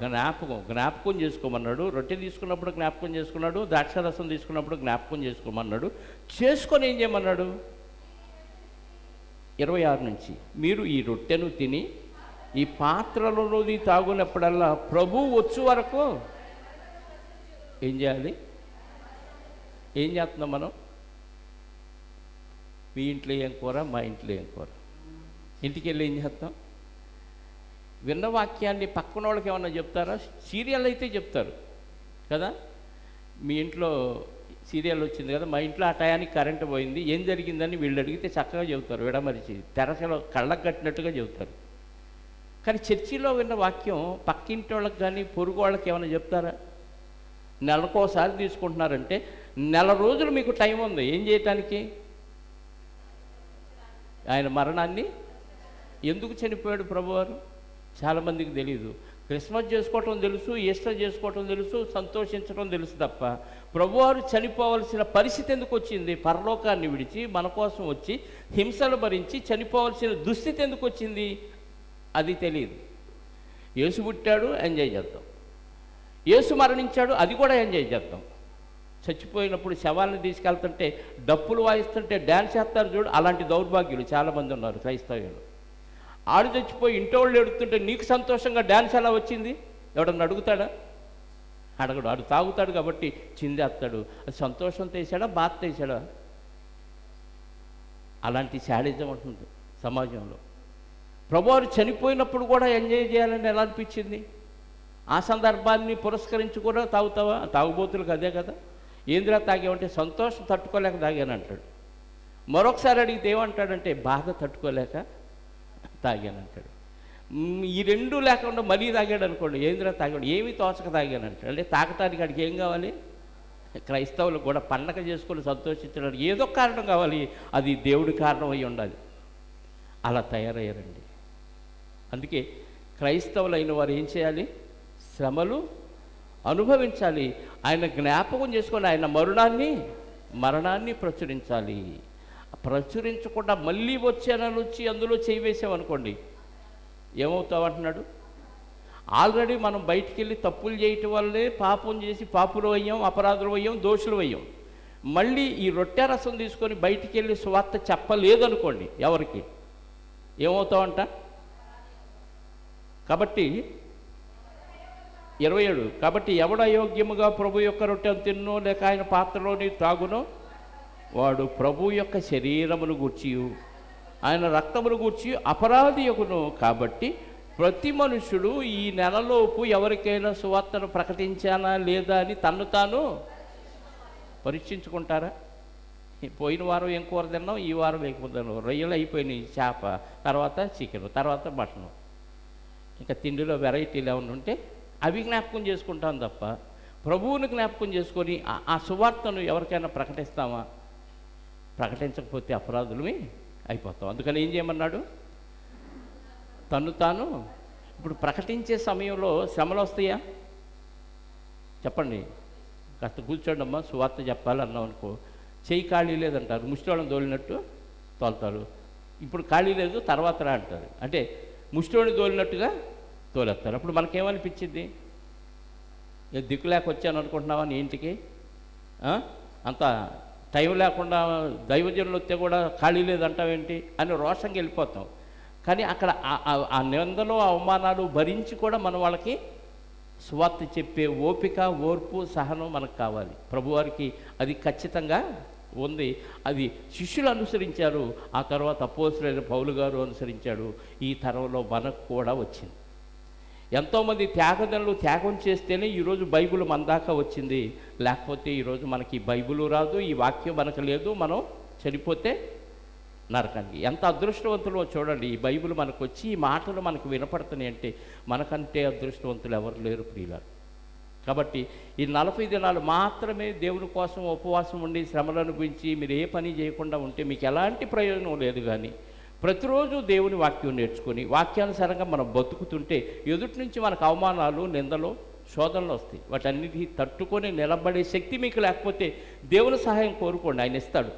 జ్ఞాపకం చేసుకోమన్నాడు. రొట్టె తీసుకున్నప్పుడు జ్ఞాపకం చేసుకున్నాడు, ద్రాక్షారసం తీసుకున్నప్పుడు జ్ఞాపకం చేసుకోమన్నాడు. చేసుకొని ఏం చేయమన్నాడు? 26 నుంచి మీరు ఈ రొట్టెను తిని ఈ పాత్రలోది తాగునప్పుడల్లా ప్రభువు వచ్చు వరకు ఏం చేయాలి? ఏం చేస్తున్నాం మనం? మీ ఇంట్లో ఏం కూర, మా ఇంట్లో ఏం కూర, ఇంటికి వెళ్ళి ఏం చేస్తాం? విన్న వాక్యాన్ని పక్కన వాళ్ళకి ఏమన్నా చెప్తారా? సీరియల్ అయితే చెప్తారు కదా. మీ ఇంట్లో సీరియల్ వచ్చింది కదా, మా ఇంట్లో ఆ టయానికి కరెంటు పోయింది, ఏం జరిగిందని వీళ్ళు అడిగితే చక్కగా చెబుతారు, విడమరిచి తెరసలో కళ్ళకు కట్టినట్టుగా చెబుతారు. కానీ చర్చిలో విన్న వాక్యం పక్కింటి వాళ్ళకి కానీ పొరుగు వాళ్ళకి ఏమైనా చెప్తారా? నెలకోసారి తీసుకుంటున్నారంటే నెల రోజులు మీకు టైం ఉంది ఏం చేయటానికి? ఆయన మరణాన్ని ఎందుకు చనిపోయాడు ప్రభువారు చాలామందికి తెలియదు. క్రిస్మస్ చేసుకోవటం తెలుసు, ఈస్టర్ చేసుకోవటం తెలుసు, సంతోషించడం తెలుసు తప్ప ప్రభువారు చనిపోవలసిన పరిస్థితి ఎందుకు వచ్చింది? పరలోకాన్ని విడిచి మన కోసం వచ్చి హింసలు భరించి చనిపోవలసిన దుస్థితి ఎందుకు వచ్చింది అది తెలియదు. యేసు పుట్టాడు, ఎంజాయ్ చేద్దాం. యేసు మరణించాడు, అది కూడా ఎంజాయ్ చేద్దాం. చచ్చిపోయినప్పుడు శవాలను తీసుకెళ్తుంటే డప్పులు వాయిస్తుంటే డ్యాన్స్ చేస్తారు చూడు, అలాంటి దౌర్భాగ్యులు చాలామంది ఉన్నారు క్రైస్తవులు. ఆడు చచ్చిపోయి ఇంటోళ్ళు ఎడుతుంటే నీకు సంతోషంగా డ్యాన్స్ ఎలా వచ్చింది? ఎవడన్నా అడుగుతాడా? అడగడు. ఆడు తాగుతాడు కాబట్టి చిందేస్తాడు. అది సంతోషంతో వేసాడా, బాధతో వేసాడా? అలాంటి శాడిజం ఉంటుంది సమాజంలో. ప్రభువారు చనిపోయినప్పుడు కూడా ఎంజాయ్ చేయాలని ఎలా అనిపించింది? ఆ సందర్భాన్ని పురస్కరించి కూడా తాగుతావా? తాగుబోతులకు అదే కదా. ఏందిరా తాగేమంటే సంతోషం తట్టుకోలేక తాగాను అంటాడు. మరొకసారి అడిగితే ఏమంటాడంటే బాధ తట్టుకోలేక తాగానంటాడు. ఈ రెండు లేకుండా మరీ తాగాడు అనుకోండి, ఏందిరా తాగాడు, ఏమీ తోచక తాగానంటాడు. అంటే తాగటానికి అడిగి ఏం కావాలి? క్రైస్తవులు కూడా పండగ చేసుకొని సంతోషించడానికి ఏదో కారణం కావాలి. అది దేవుడి కారణం అయి ఉండాలి. అలా తయారయ్యారండి. అందుకే క్రైస్తవులైన వారు ఏం చేయాలి? శ్రమలు అనుభవించాలి. ఆయన జ్ఞాపకం చేసుకొని ఆయన మరణాన్ని ప్రచురించాలి. ప్రచురించకుండా మళ్ళీ వచ్చానని వచ్చి అందులో చేయి వేసామనుకోండి, ఏమవుతావు అంటున్నాడు. ఆల్రెడీ మనం బయటికి వెళ్ళి తప్పులు చేయటం వల్లే పాపం చేసి పాపులు అయ్యాం, అపరాధులు అయ్యాం, దోషులు అయ్యాం. మళ్ళీ ఈ రొట్టె రసం తీసుకొని బయటికి వెళ్ళి సువార్త చెప్పలేదనుకోండి, ఎవరికి ఏమవుతావంట? కాబట్టి 27 కాబట్టి ఎవడు అయోగ్యముగా ప్రభు యొక్క రొట్టెను తిన్నో లేక ఆయన పాత్రలోని త్రాగునో వాడు ప్రభు యొక్క శరీరమును గూర్చి ఆయన రక్తమును గూర్చి అపరాధి యొగును. కాబట్టి ప్రతి మనుషుడు ఈ నెలలోపు ఎవరికైనా సువార్తను ప్రకటించానా లేదా అని తన్ను తాను పరీక్షించుకుంటారా? పోయిన వారం ఏం కూర తిన్నాం, ఈ వారం లేకపోతాను, రొయ్యలు అయిపోయినాయి, చేప, తర్వాత చికెన్, తర్వాత మటను, ఇంకా తిండిలో వెరైటీలు ఏమైనా ఉంటే అవి జ్ఞాపకం చేసుకుంటాం తప్ప ప్రభువుని జ్ఞాపకం చేసుకొని ఆ సువార్తను ఎవరికైనా ప్రకటిస్తామా? ప్రకటించకపోతే అపరాధులమే అయిపోతాం. అందుకని ఏం చేయమన్నాడు? తను తాను. ఇప్పుడు ప్రకటించే సమయంలో శ్రమలు వస్తాయా? చెప్పండి. కాస్త కూర్చోండి అమ్మా, సువార్త చెప్పాలన్నాం అనుకో, చెయ్యి ఖాళీ లేదంటారు, ముష్టివాళ్ళని తోలినట్టు తోలుతారు. ఇప్పుడు ఖాళీ లేదు, తర్వాత రా అంటారు. అంటే ముష్టివాడిని తోలినట్టుగా తోలేస్తారు. అప్పుడు మనకేమనిపించింది? దిక్కు లేక వచ్చాను అనుకుంటున్నావా నీ ఇంటికి? అంత టైం లేకుండా దైవజనులు వస్తే కూడా ఖాళీ లేదంటావేంటి అని రోషంగా వెళ్ళిపోతాం. కానీ అక్కడ ఆ నిందలు అవమానాలు భరించి కూడా మనం వాళ్ళకి సువార్త చెప్పే ఓపిక, ఓర్పు, సహనం మనకు కావాలి. ప్రభువారికి అది ఖచ్చితంగా ఉంది. అది శిష్యులు అనుసరించారు. ఆ తర్వాత అపోస్తలుడైన పౌలు గారు అనుసరించాడు. ఈ తరంలో మనకు కూడా వచ్చింది. ఎంతోమంది త్యాగం చేస్తేనే ఈరోజు బైబిల్ మన దాకా వచ్చింది. లేకపోతే ఈరోజు మనకి బైబిల్ రాదు, ఈ వాక్యం మనకు లేదు, మనం చనిపోతే నరకానికి. ఎంత అదృష్టవంతులో చూడండి. ఈ బైబిల్ మనకు వచ్చి ఈ మాటలు మనకు వినపడుతున్నాయి అంటే మనకంటే అదృష్టవంతులు ఎవరు లేరు ప్రియులారు. కాబట్టి ఈ 40 దినాలు మాత్రమే దేవుని కోసం ఉపవాసం ఉండి శ్రమలు అనుభవించి మీరు ఏ పని చేయకుండా ఉంటే మీకు ఎలాంటి ప్రయోజనం లేదు. కానీ ప్రతిరోజు దేవుని వాక్యం నేర్చుకొని వాక్యానుసారంగా మనం బతుకుతుంటే ఎదుటి నుంచి మనకు అవమానాలు, నిందలు, శోధనలు వస్తాయి. వాటన్నిటికీ తట్టుకొని నిలబడే శక్తి మీకు లేకపోతే దేవుని సహాయం కోరుకోండి, ఆయన ఇస్తాడు.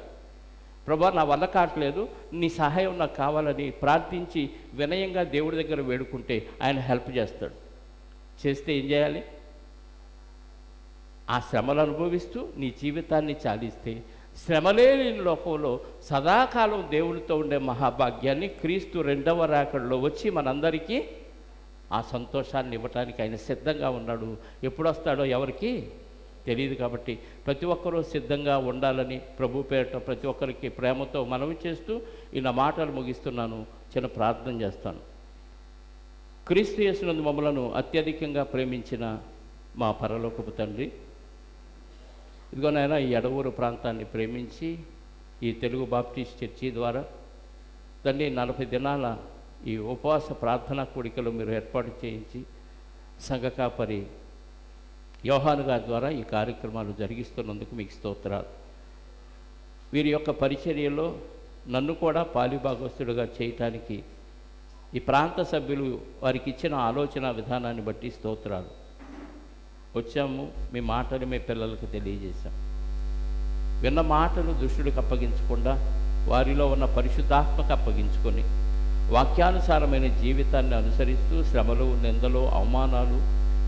ప్రభా నా వల్ల కావట్లేదు, నీ సహాయం నాకు కావాలని ప్రార్థించి వినయంగా దేవుడి దగ్గర వేడుకుంటే ఆయన హెల్ప్ చేస్తాడు. చేస్తే ఏం చేయాలి? ఆ శ్రమలు అనుభవిస్తూ నీ జీవితాన్ని చాలిస్తే శ్రమలే లేని లోకంలో సదాకాలం దేవునితో ఉండే మహాభాగ్యాన్ని క్రీస్తు 2వ రాకడలో వచ్చి మనందరికీ ఆ సంతోషాన్ని ఇవ్వటానికి ఆయన సిద్ధంగా ఉన్నాడు. ఎప్పుడు వస్తాడో ఎవరికి తెలియదు. కాబట్టి ప్రతి ఒక్కరూ సిద్ధంగా ఉండాలని ప్రభు పేరిట ప్రతి ఒక్కరికి ప్రేమతో మనవి చేస్తూ ఈ నా మాటలు ముగిస్తున్నాను. చిన్న ప్రార్థన చేస్తాను. క్రీస్తు యేసునందు మమ్మలను అత్యధికంగా ప్రేమించిన మా పరలోకపు తండ్రి, ఇదిగోనైనా ఈ ఎడవూరు ప్రాంతాన్ని ప్రేమించి ఈ తెలుగు బాప్టిస్ట్ చర్చి ద్వారా తండ్రి 40 దినాల ఈ ఉపవాస ప్రార్థనా కూడికలు మీరు ఏర్పాటు చేయించి సంఘ కాపరి యోహాను గారి ద్వారా ఈ కార్యక్రమాలు జరిగిస్తున్నందుకు మీకు స్తోత్రాలు. వీరి యొక్క పరిచర్యలో నన్ను కూడా పాలిభాగస్తుడుగా చేయటానికి ఈ ప్రాంత సభ్యులు వారికి ఇచ్చిన ఆలోచన విధానాన్ని బట్టి స్తోత్రాలు. వచ్చాము, మీ మాటలు మీ పిల్లలకు తెలియజేశాం. విన్న మాటలు దుష్టుడికి అప్పగించకుండా వారిలో ఉన్న పరిశుద్ధాత్మకు అప్పగించుకొని వాక్యానుసారమైన జీవితాన్ని అనుసరిస్తూ శ్రమలు, నిందలు, అవమానాలు,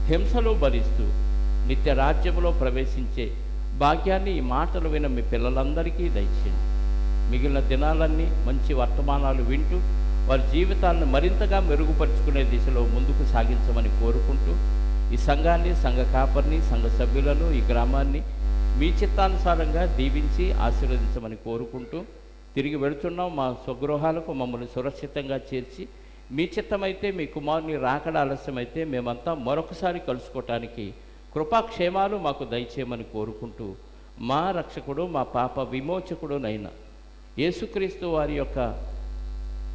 హింసలు భరిస్తూ నిత్య రాజ్యంలో ప్రవేశించే భాగ్యాన్ని ఈ మాటలు విన్న మీ పిల్లలందరికీ దయచేయండి. మిగిలిన దినాలన్నీ మంచి వర్తమానాలు వింటూ వారి జీవితాలను మరింతగా మెరుగుపరుచుకునే దిశలో ముందుకు సాగించమని కోరుకుంటూ, ఈ సంఘాన్ని, సంఘ కాపరిని, సంఘ సభ్యులను, ఈ గ్రామాన్ని మీ చిత్తానుసారంగా దీవించి ఆశీర్వదించమని కోరుకుంటూ తిరిగి వెళుతున్నాం. మా స్వగృహాలకు మమ్మల్ని సురక్షితంగా చేర్చి, మీ చిత్తమైతే, మీ కుమారుని రాకడ ఆలస్యమైతే మేమంతా మరొకసారి కలుసుకోవటానికి కృపాక్షేమాలు మాకు దయచేయమని కోరుకుంటూ, మా రక్షకుడు, మా పాప విమోచకుడునైన యేసుక్రీస్తు వారి యొక్క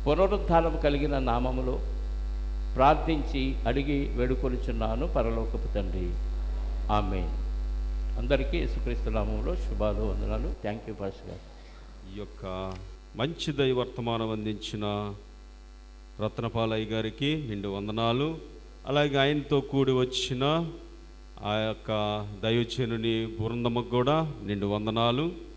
పునరుద్ధానం కలిగిన నామములో ప్రార్థించి అడిగి వేడుకొనుచున్నాను పరలోకపు తండ్రి. ఆమేన్. అందరికీ యేసుక్రీస్తు నామములో శుభాలు, వందనాలు. థ్యాంక్ యూ పాస్టర్ గారు. ఈ యొక్క మంచి దైవ వర్తమానం అందించిన రత్నపాలయ్య గారికి నిండు వందనాలు. అలాగే ఆయనతో కూడి వచ్చిన ఆ యొక్క దైవజనుని బృందముకు కూడా నిండు వందనాలు.